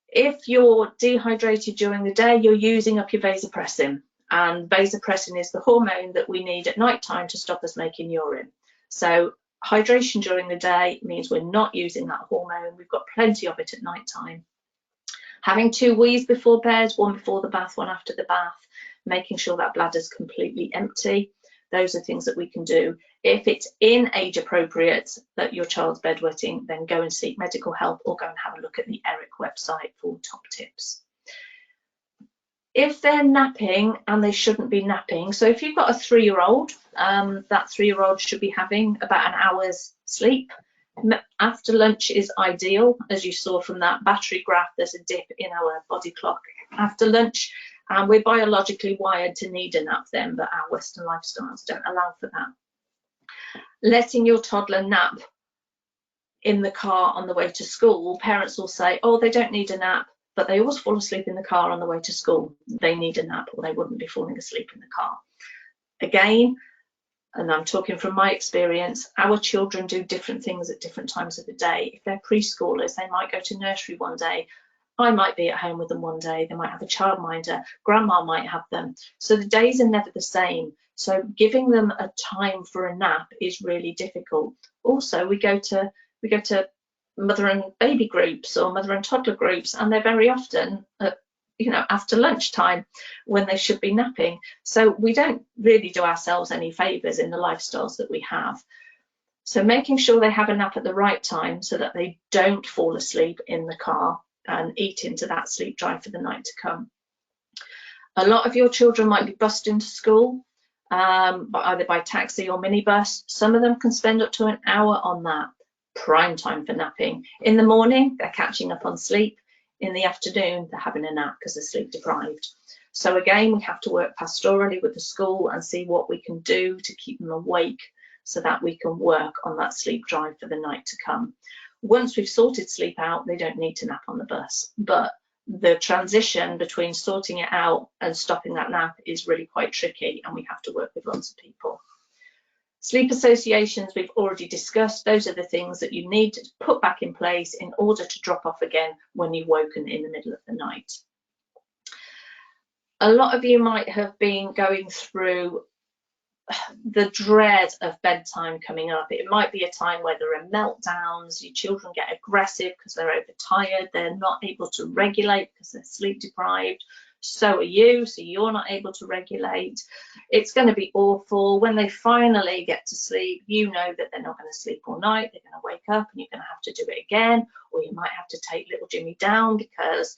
If you're dehydrated during the day, you're using up your vasopressin, and vasopressin is the hormone that we need at night time to stop us making urine. So hydration during the day means we're not using that hormone. We've got plenty of it at night time. Having 2 wees before bed, one before the bath, one after the bath, making sure that bladder's completely empty. Those are things that we can do. If it's in age appropriate that your child's bedwetting, then go and seek medical help or go and have a look at the ERIC website for top tips. If they're napping and they shouldn't be napping, so if you've got a 3-year-old, that 3-year-old should be having about an hour's sleep. After lunch is ideal. As you saw from that battery graph, there's a dip in our body clock after lunch. And we're biologically wired to need a nap then, but our Western lifestyles don't allow for that. Letting your toddler nap in the car on the way to school, parents will say, oh, they don't need a nap, but they always fall asleep in the car on the way to school. They need a nap, or they wouldn't be falling asleep in the car. Again, and I'm talking from my experience, our children do different things at different times of the day. If they're preschoolers, they might go to nursery one day. I might be at home with them one day. They might have a childminder. Grandma might have them. So the days are never the same. So giving them a time for a nap is really difficult. Also, we go to mother and baby groups or mother and toddler groups, and they're very often after lunchtime when they should be napping. So we don't really do ourselves any favors in the lifestyles that we have. So making sure they have a nap at the right time so that they don't fall asleep in the car and eat into that sleep drive for the night to come. A lot of your children might be bussed into school, either by taxi or minibus. Some of them can spend up to an hour on that. Prime time for napping. In the morning, they're catching up on sleep. In the afternoon, they're having a nap because they're sleep deprived. So again, we have to work pastorally with the school and see what we can do to keep them awake so that we can work on that sleep drive for the night to come. Once we've sorted sleep out, they don't need to nap on the bus. But the transition between sorting it out and stopping that nap is really quite tricky, and we have to work with lots of people. Sleep associations we've already discussed. Those are the things that you need to put back in place in order to drop off again when you've woken in the middle of the night. A lot of you might have been going through the dread of bedtime coming up. It might be a time where there are meltdowns, your children get aggressive because they're overtired, they're not able to regulate because they're sleep deprived. So are you, so you're not able to regulate. It's going to be awful. When they finally get to sleep, you know that they're not going to sleep all night. They're going to wake up and you're going to have to do it again, or you might have to take little Jimmy down because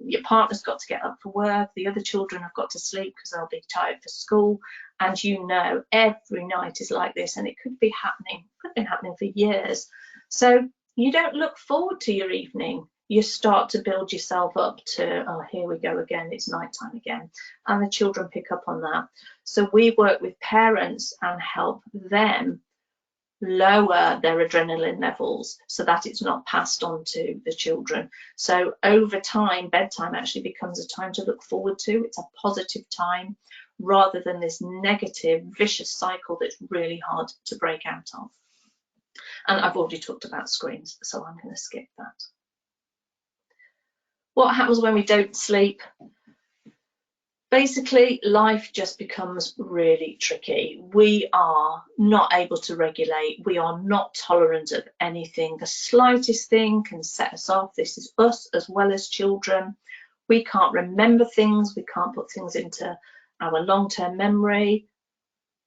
your partner's got to get up for work, the other children have got to sleep because they'll be tired for school, and you know every night is like this, and it could be happening, could have been happening for years. So you don't look forward to your evening. You start to build yourself up to, oh, here we go again, it's nighttime again, and the children pick up on that. So we work with parents and help them lower their adrenaline levels so that it's not passed on to the children. So over time, bedtime actually becomes a time to look forward to. It's a positive time rather than this negative, vicious cycle that's really hard to break out of. And I've already talked about screens, so I'm going to skip that. What happens when we don't sleep? Basically, life just becomes really tricky. We are not able to regulate. We are not tolerant of anything. The slightest thing can set us off. This is us as well as children. We can't remember things. We can't put things into our long-term memory.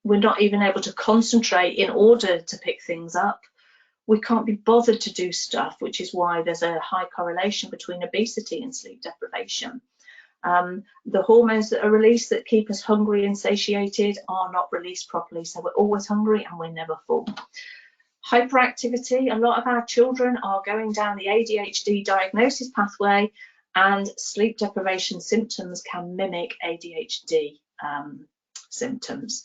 We're not even able to concentrate in order to pick things up. We can't be bothered to do stuff, which is why there's a high correlation between obesity and sleep deprivation. The hormones that are released that keep us hungry and satiated are not released properly, so we're always hungry and we're never full. Hyperactivity, a lot of our children are going down the ADHD diagnosis pathway, and sleep deprivation symptoms can mimic ADHD symptoms.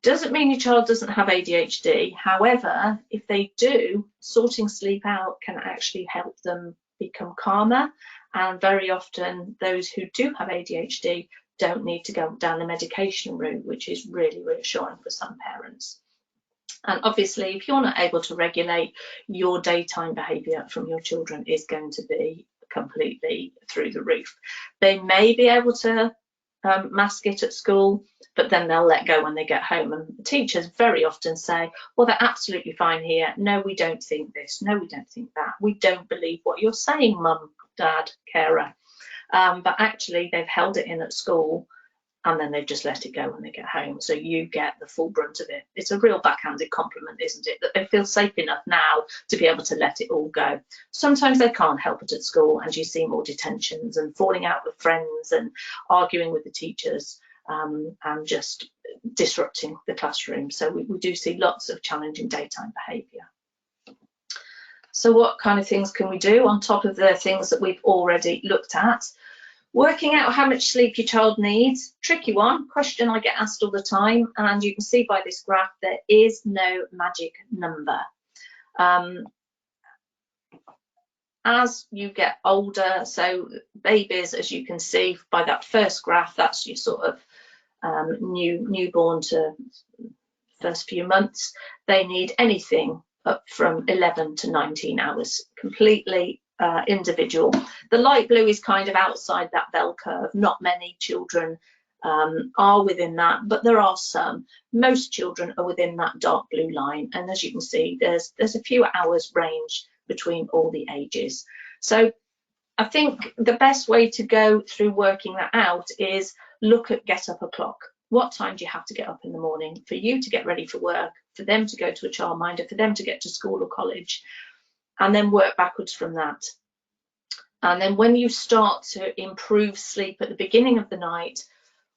Doesn't mean your child doesn't have ADHD. However, if they do, sorting sleep out can actually help them become calmer. And very often those who do have ADHD don't need to go down the medication route, which is really reassuring for some parents. And obviously, if you're not able to regulate, your daytime behaviour from your children is going to be completely through the roof. They may be able to mask it at school, but then they'll let go when they get home. And teachers very often say, well, they're absolutely fine here. No, we don't think this. No, we don't think that. We don't believe what you're saying, mum, dad, carer. But actually, they've held it in at school, and then they've just let it go when they get home. So you get the full brunt of it. It's a real backhanded compliment, isn't it? That they feel safe enough now to be able to let it all go. Sometimes they can't help it at school, and you see more detentions and falling out with friends and arguing with the teachers and just disrupting the classroom. So we do see lots of challenging daytime behaviour. So what kind of things can we do on top of the things that we've already looked at? Working out how much sleep your child needs, tricky one, question I get asked all the time, and you can see by this graph there is no magic number. As you get older, so babies, as you can see by that first graph, that's your sort of newborn to first few months, they need anything up from 11 to 19 hours, completely individual. The light blue is kind of outside that bell curve. Not many children are within that, but there are some. Most children are within that dark blue line, and as you can see, there's a few hours range between all the ages. So I think the best way to go through working that out is look at get up o'clock. What time do you have to get up in the morning for you to get ready for work, for them to go to a childminder, for them to get to school or college? And then work backwards from that. And then when you start to improve sleep at the beginning of the night,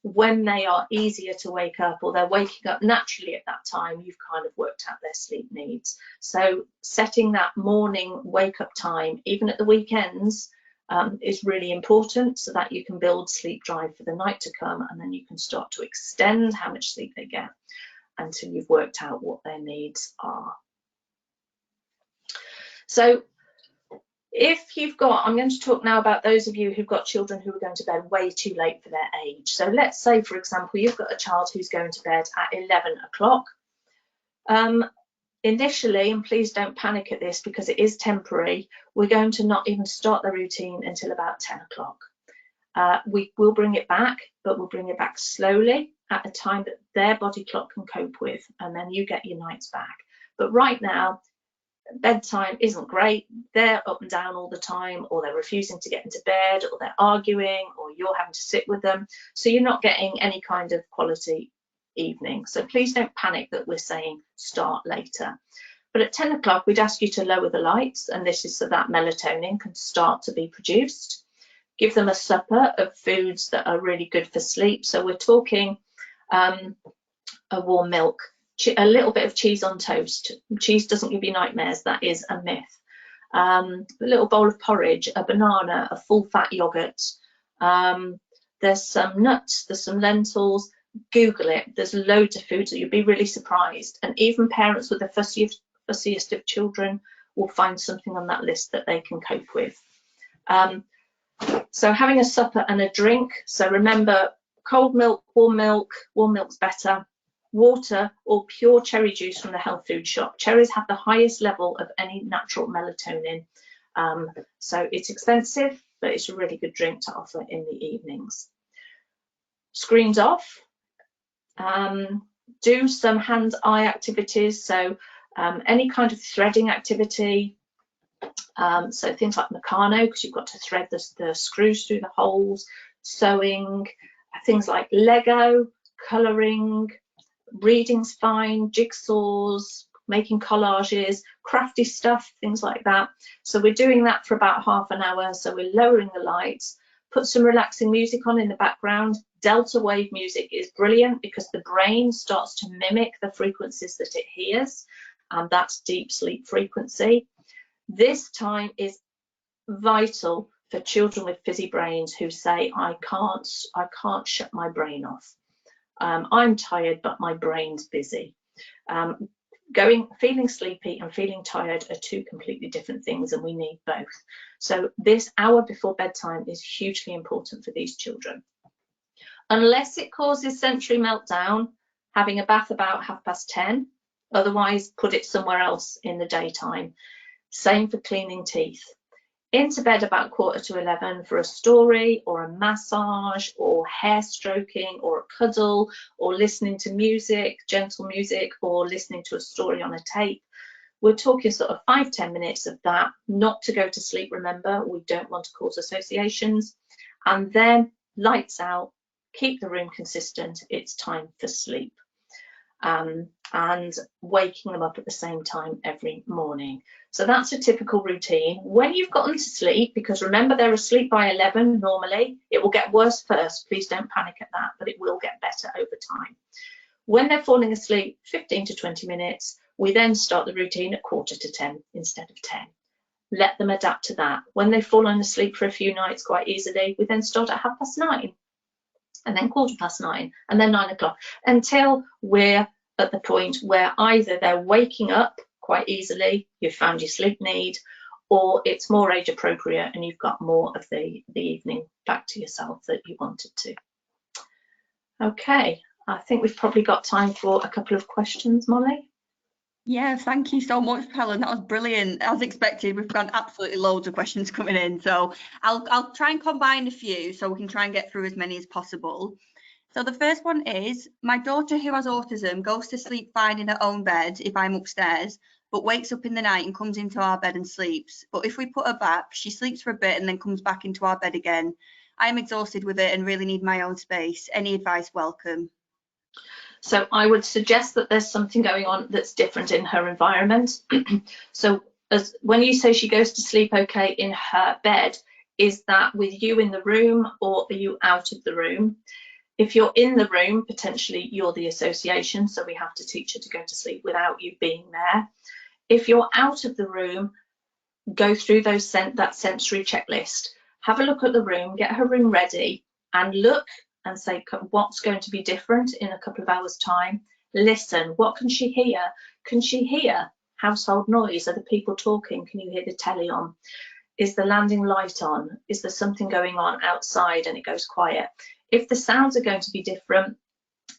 when they are easier to wake up or they're waking up naturally at that time, you've kind of worked out their sleep needs. So setting that morning wake up time, even at the weekends, is really important so that you can build sleep drive for the night to come, and then you can start to extend how much sleep they get until you've worked out what their needs are. So if you've got, I'm going to talk now about those of you who've got children who are going to bed way too late for their age. So let's say, for example, you've got a child who's going to bed at 11 o'clock. Initially, and please don't panic at this because it is temporary, we're going to not even start the routine until about 10 o'clock. We will bring it back, but we'll bring it back slowly at a time that their body clock can cope with, and then you get your nights back. But right now, bedtime isn't great. They're up and down all the time, or they're refusing to get into bed, or they're arguing, or you're having to sit with them. So you're not getting any kind of quality evening. So please don't panic that we're saying start later. But at 10 o'clock, we'd ask you to lower the lights, and this is so that melatonin can start to be produced. Give them a supper of foods that are really good for sleep. So we're talking a warm milk, a little bit of cheese on toast. Cheese doesn't give you nightmares, that is a myth. A little bowl of porridge, a banana, a full fat yogurt. There's some nuts, there's some lentils. Google it, there's loads of foods that you'll be really surprised. And even parents with the fussiest of children will find something on that list that they can cope with. So having a supper and a drink. So remember, cold milk, warm milk's better. Water or pure cherry juice from the health food shop. Cherries have the highest level of any natural melatonin. So it's expensive, but it's a really good drink to offer in the evenings. Screens off. Do some hand-eye activities. So any kind of threading activity. So things like Meccano, because you've got to thread the screws through the holes, sewing, things like Lego, colouring, reading's fine, jigsaws, making collages, crafty stuff, things like that. So we're doing that for about half an hour. So we're lowering the lights, put some relaxing music on in the background. Delta wave music is brilliant because the brain starts to mimic the frequencies that it hears, and that's deep sleep frequency. This time is vital for children with fizzy brains who say, I can't shut my brain off. I'm tired, but my brain's busy. Feeling sleepy and feeling tired are two completely different things, and we need both. So this hour before bedtime is hugely important for these children. Unless it causes sensory meltdown, having a bath about 10:30. Otherwise, put it somewhere else in the daytime. Same for cleaning teeth. Into bed about 11:15 for a story or a massage or hair stroking or a cuddle or listening to music, gentle music, or listening to a story on a tape. We're talking sort of 5-10 minutes of that, not to go to sleep, remember, we don't want to cause associations. And then lights out, keep the room consistent, it's time for sleep. And waking them up at the same time every morning. So that's a typical routine. When you've gotten to sleep, because remember they're asleep by 11 normally, it will get worse first. Please don't panic at that, but it will get better over time. When they're falling asleep, 15 to 20 minutes, we then start the routine at 9:45 instead of 10. Let them adapt to that. When they've fallen asleep for a few nights quite easily, we then start at 9:30, and then 9:15, and then 9 o'clock, until we're at the point where either they're waking up quite easily, you've found your sleep need, or it's more age appropriate and you've got more of the evening back to yourself that you wanted to. Okay, I think we've probably got time for a couple of questions, Molly. Yeah, thank you so much, Helen. That was brilliant. As expected, we've got absolutely loads of questions coming in. So I'll try and combine a few so we can try and get through as many as possible. So the first one is, my daughter who has autism goes to sleep fine in her own bed if I'm upstairs, but wakes up in the night and comes into our bed and sleeps. But if we put her back, she sleeps for a bit and then comes back into our bed again. I am exhausted with it and really need my own space. Any advice welcome. So I would suggest that there's something going on that's different in her environment. So when you say she goes to sleep okay in her bed, is that with you in the room or are you out of the room? If you're in the room, potentially you're the association, so we have to teach her to go to sleep without you being there. If you're out of the room, go through that sensory checklist. Have a look at the room, get her room ready, and look and say what's going to be different in a couple of hours' time. Listen, what can she hear? Can she hear household noise? Are the people talking? Can you hear the telly on? Is the landing light on? Is there something going on outside and it goes quiet? If the sounds are going to be different,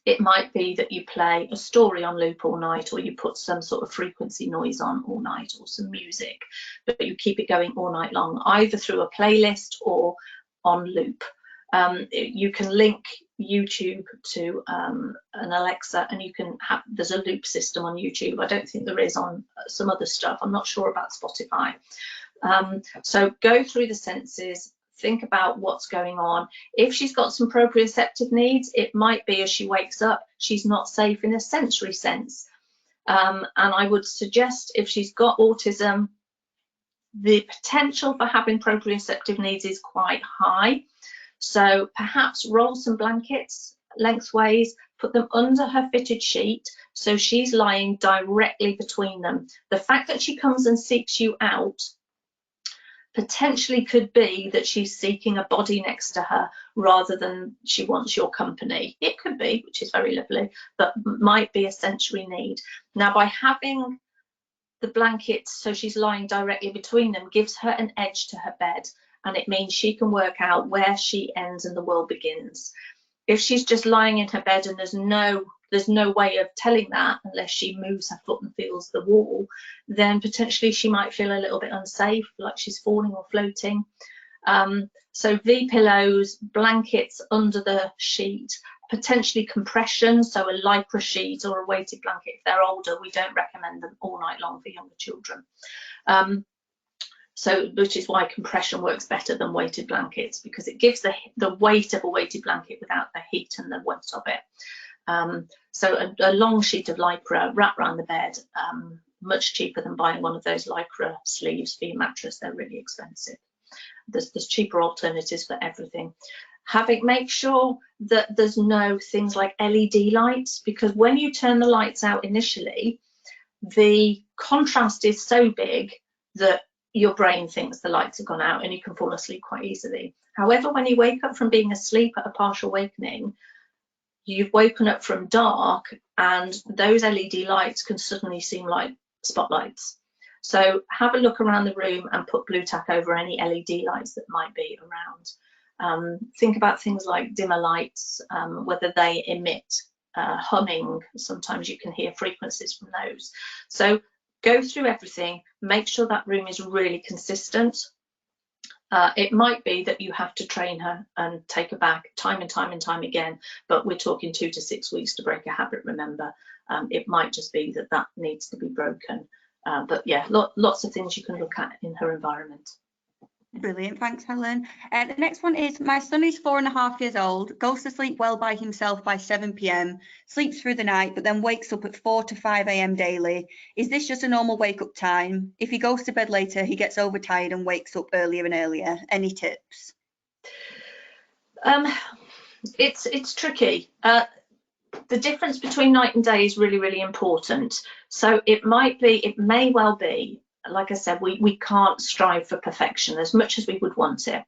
it might be that you play a story on loop all night, or you put some sort of frequency noise on all night, or some music, but you keep it going all night long, either through a playlist or on loop. You can link YouTube to an Alexa, and you can have, there's a loop system on YouTube. I don't think there is on some other stuff. I'm not sure about Spotify. So go through the senses, think about what's going on. If she's got some proprioceptive needs, it might be as she wakes up, she's not safe in a sensory sense. And I would suggest, if she's got autism, the potential for having proprioceptive needs is quite high. So perhaps roll some blankets lengthways, put them under her fitted sheet, so she's lying directly between them. The fact that she comes and seeks you out potentially could be that she's seeking a body next to her rather than she wants your company. It could be, which is very lovely, but might be a sensory need. Now, by having the blankets so she's lying directly between them, gives her an edge to her bed, and it means she can work out where she ends and the world begins. If she's just lying in her bed and there's no way of telling that unless she moves her foot and feels the wall, then potentially she might feel a little bit unsafe, like she's falling or floating. So V-pillows, blankets under the sheet, potentially compression, so a lycra sheet or a weighted blanket. If they're older, we don't recommend them all night long for younger children. So, which is why compression works better than weighted blankets, because it gives the weight of a weighted blanket without the heat and the weight of it. So a long sheet of lycra wrapped around the bed, much cheaper than buying one of those lycra sleeves for your mattress. They're really expensive. There's cheaper alternatives for everything. Make sure that there's no things like LED lights, because when you turn the lights out initially, the contrast is so big that your brain thinks the lights have gone out and you can fall asleep quite easily. However, when you wake up from being asleep at a partial awakening, you've woken up from dark, and those LED lights can suddenly seem like spotlights. So have a look around the room and put blue tack over any LED lights that might be around. Think about things like dimmer lights, whether they emit humming. Sometimes you can hear frequencies from those. So go through everything, make sure that room is really consistent. It might be that you have to train her and take her back time and time and time again, but we're talking 2 to 6 weeks to break a habit, remember. It might just be that that needs to be broken. But yeah, lots of things you can look at in her environment. Brilliant, thanks Helen. The next one is, my son is 4.5 years old, goes to sleep well by himself by 7 p.m, sleeps through the night, but then wakes up at 4 to 5 a.m. daily. Is this just a normal wake up time? If he goes to bed later, he gets overtired and wakes up earlier and earlier. Any tips? It's tricky. The difference between night and day is really, really important. So it may well be, like I said, we can't strive for perfection as much as we would want it.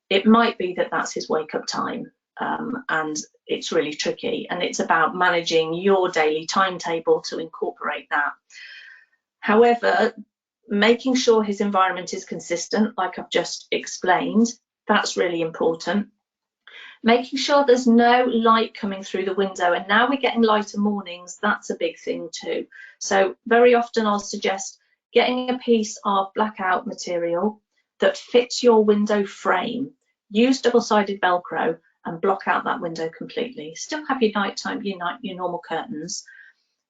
It might be that that's his wake up time, and it's really tricky, and it's about managing your daily timetable to incorporate that. However, making sure his environment is consistent, like I've just explained, that's really important. Making sure there's no light coming through the window, and now we're getting lighter mornings, that's a big thing too. So very often I'll suggest getting a piece of blackout material that fits your window frame. Use double-sided Velcro and block out that window completely. Still have your nighttime, your normal curtains.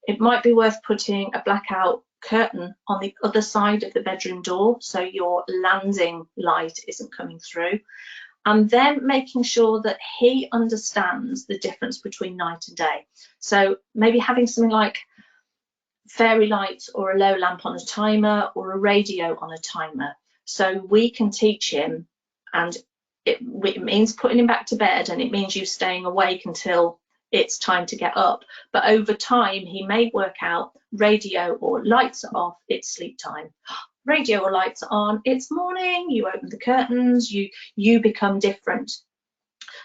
It might be worth putting a blackout curtain on the other side of the bedroom door so your landing light isn't coming through. And then making sure that he understands the difference between night and day. So maybe having something like fairy lights or a low lamp on a timer or a radio on a timer, so we can teach him, and it means putting him back to bed, and it means you staying awake until it's time to get up. But over time he may work out radio or lights are off, it's sleep time. Radio or lights are on, it's morning, you open the curtains, you become different.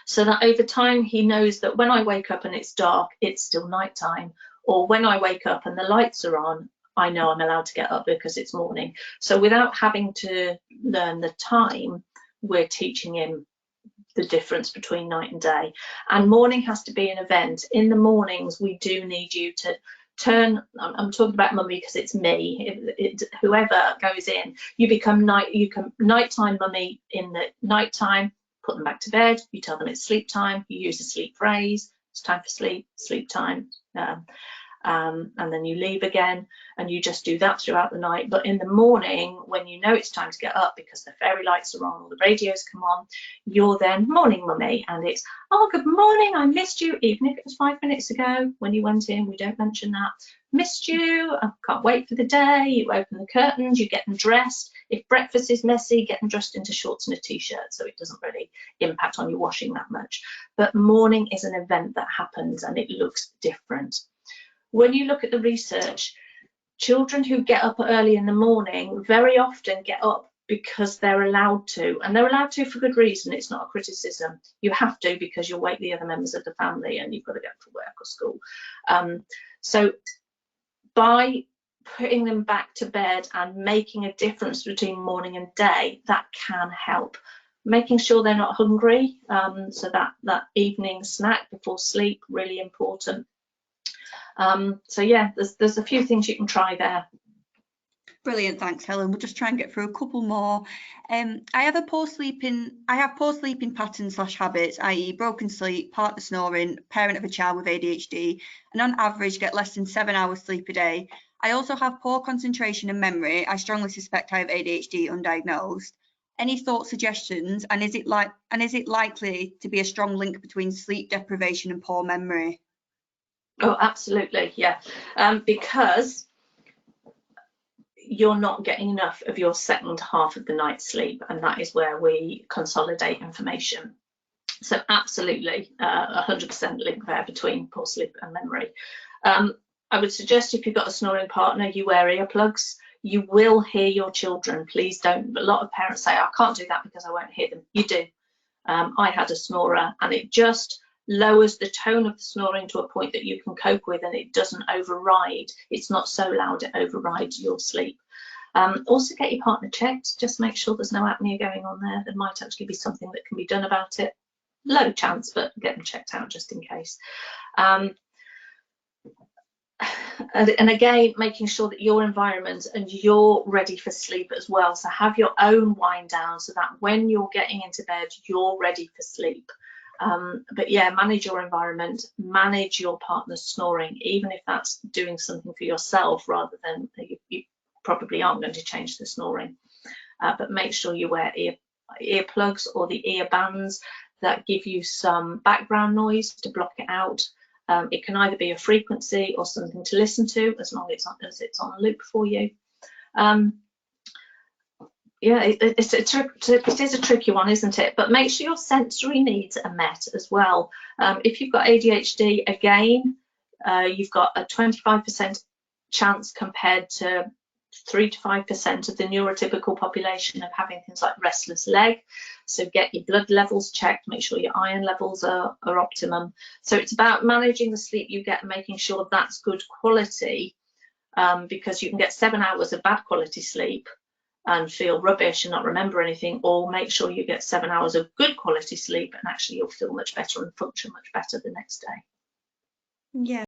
So that over time he knows that when I wake up and it's dark, it's still nighttime. Or when I wake up and the lights are on, I know I'm allowed to get up because it's morning. So without having to learn the time, we're teaching him the difference between night and day. And morning has to be an event. In the mornings, we do need you to turn, I'm talking about mummy because it's me, whoever goes in, you become nighttime mummy in the nighttime, put them back to bed, you tell them it's sleep time, you use a sleep phrase, it's time for sleep, sleep time, and then you leave again, and you just do that throughout the night. But in the morning, when you know it's time to get up because the fairy lights are on or the radios come on, you're then morning mummy, and it's, oh, good morning, I missed you, even if it was 5 minutes ago when you went in, we don't mention that. Missed you, I can't wait for the day. You open the curtains, you get them dressed. If breakfast is messy, get them dressed into shorts and a t-shirt, so it doesn't really impact on your washing that much. But morning is an event that happens, and it looks different. When you look at the research, children who get up early in the morning very often get up because they're allowed to, and they're allowed to for good reason. It's not a criticism. You have to because you'll wake the other members of the family and you've got to go for work or school. So by putting them back to bed and making a difference between morning and day, that can help. Making sure they're not hungry, so that evening snack before sleep, really important. So yeah, there's a few things you can try there. Brilliant, thanks, Helen. We'll just try and get through a couple more. I have poor sleeping patterns / habits, i.e. broken sleep, partner snoring, parent of a child with ADHD, and on average get less than 7 hours sleep a day. I also have poor concentration and memory. I strongly suspect I have ADHD undiagnosed. Any thoughts, suggestions, and is it likely to be a strong link between sleep deprivation and poor memory? Oh, absolutely, yeah. Because you're not getting enough of your second half of the night's sleep, and that is where we consolidate information. So absolutely, 100% link there between poor sleep and memory. I would suggest if you've got a snoring partner, you wear earplugs. You will hear your children. Please don't. A lot of parents say, I can't do that because I won't hear them. You do. I had a snorer, and it just lowers the tone of the snoring to a point that you can cope with, and it doesn't override. It's not so loud it overrides your sleep. Also get your partner checked. Just make sure there's no apnea going on there. There might actually be something that can be done about it. Low chance, but get them checked out just in case. And again, making sure that your environment and you're ready for sleep as well. So have your own wind down so that when you're getting into bed, you're ready for sleep. But yeah, manage your environment, manage your partner's snoring, even if that's doing something for yourself rather than you probably aren't going to change the snoring. But make sure you wear earplugs or the ear bands that give you some background noise to block it out. It can either be a frequency or something to listen to, as long as it's on a loop for you. Yeah, it is a tricky one, isn't it? But make sure your sensory needs are met as well. If you've got ADHD, again, you've got a 25% chance compared to 3 to 5% of the neurotypical population of having things like restless leg. So get your blood levels checked, make sure your iron levels are optimum. So it's about managing the sleep you get and making sure that's good quality, because you can get 7 hours of bad quality sleep and feel rubbish and not remember anything, or make sure you get 7 hours of good quality sleep and actually you'll feel much better and function much better the next day. Yeah.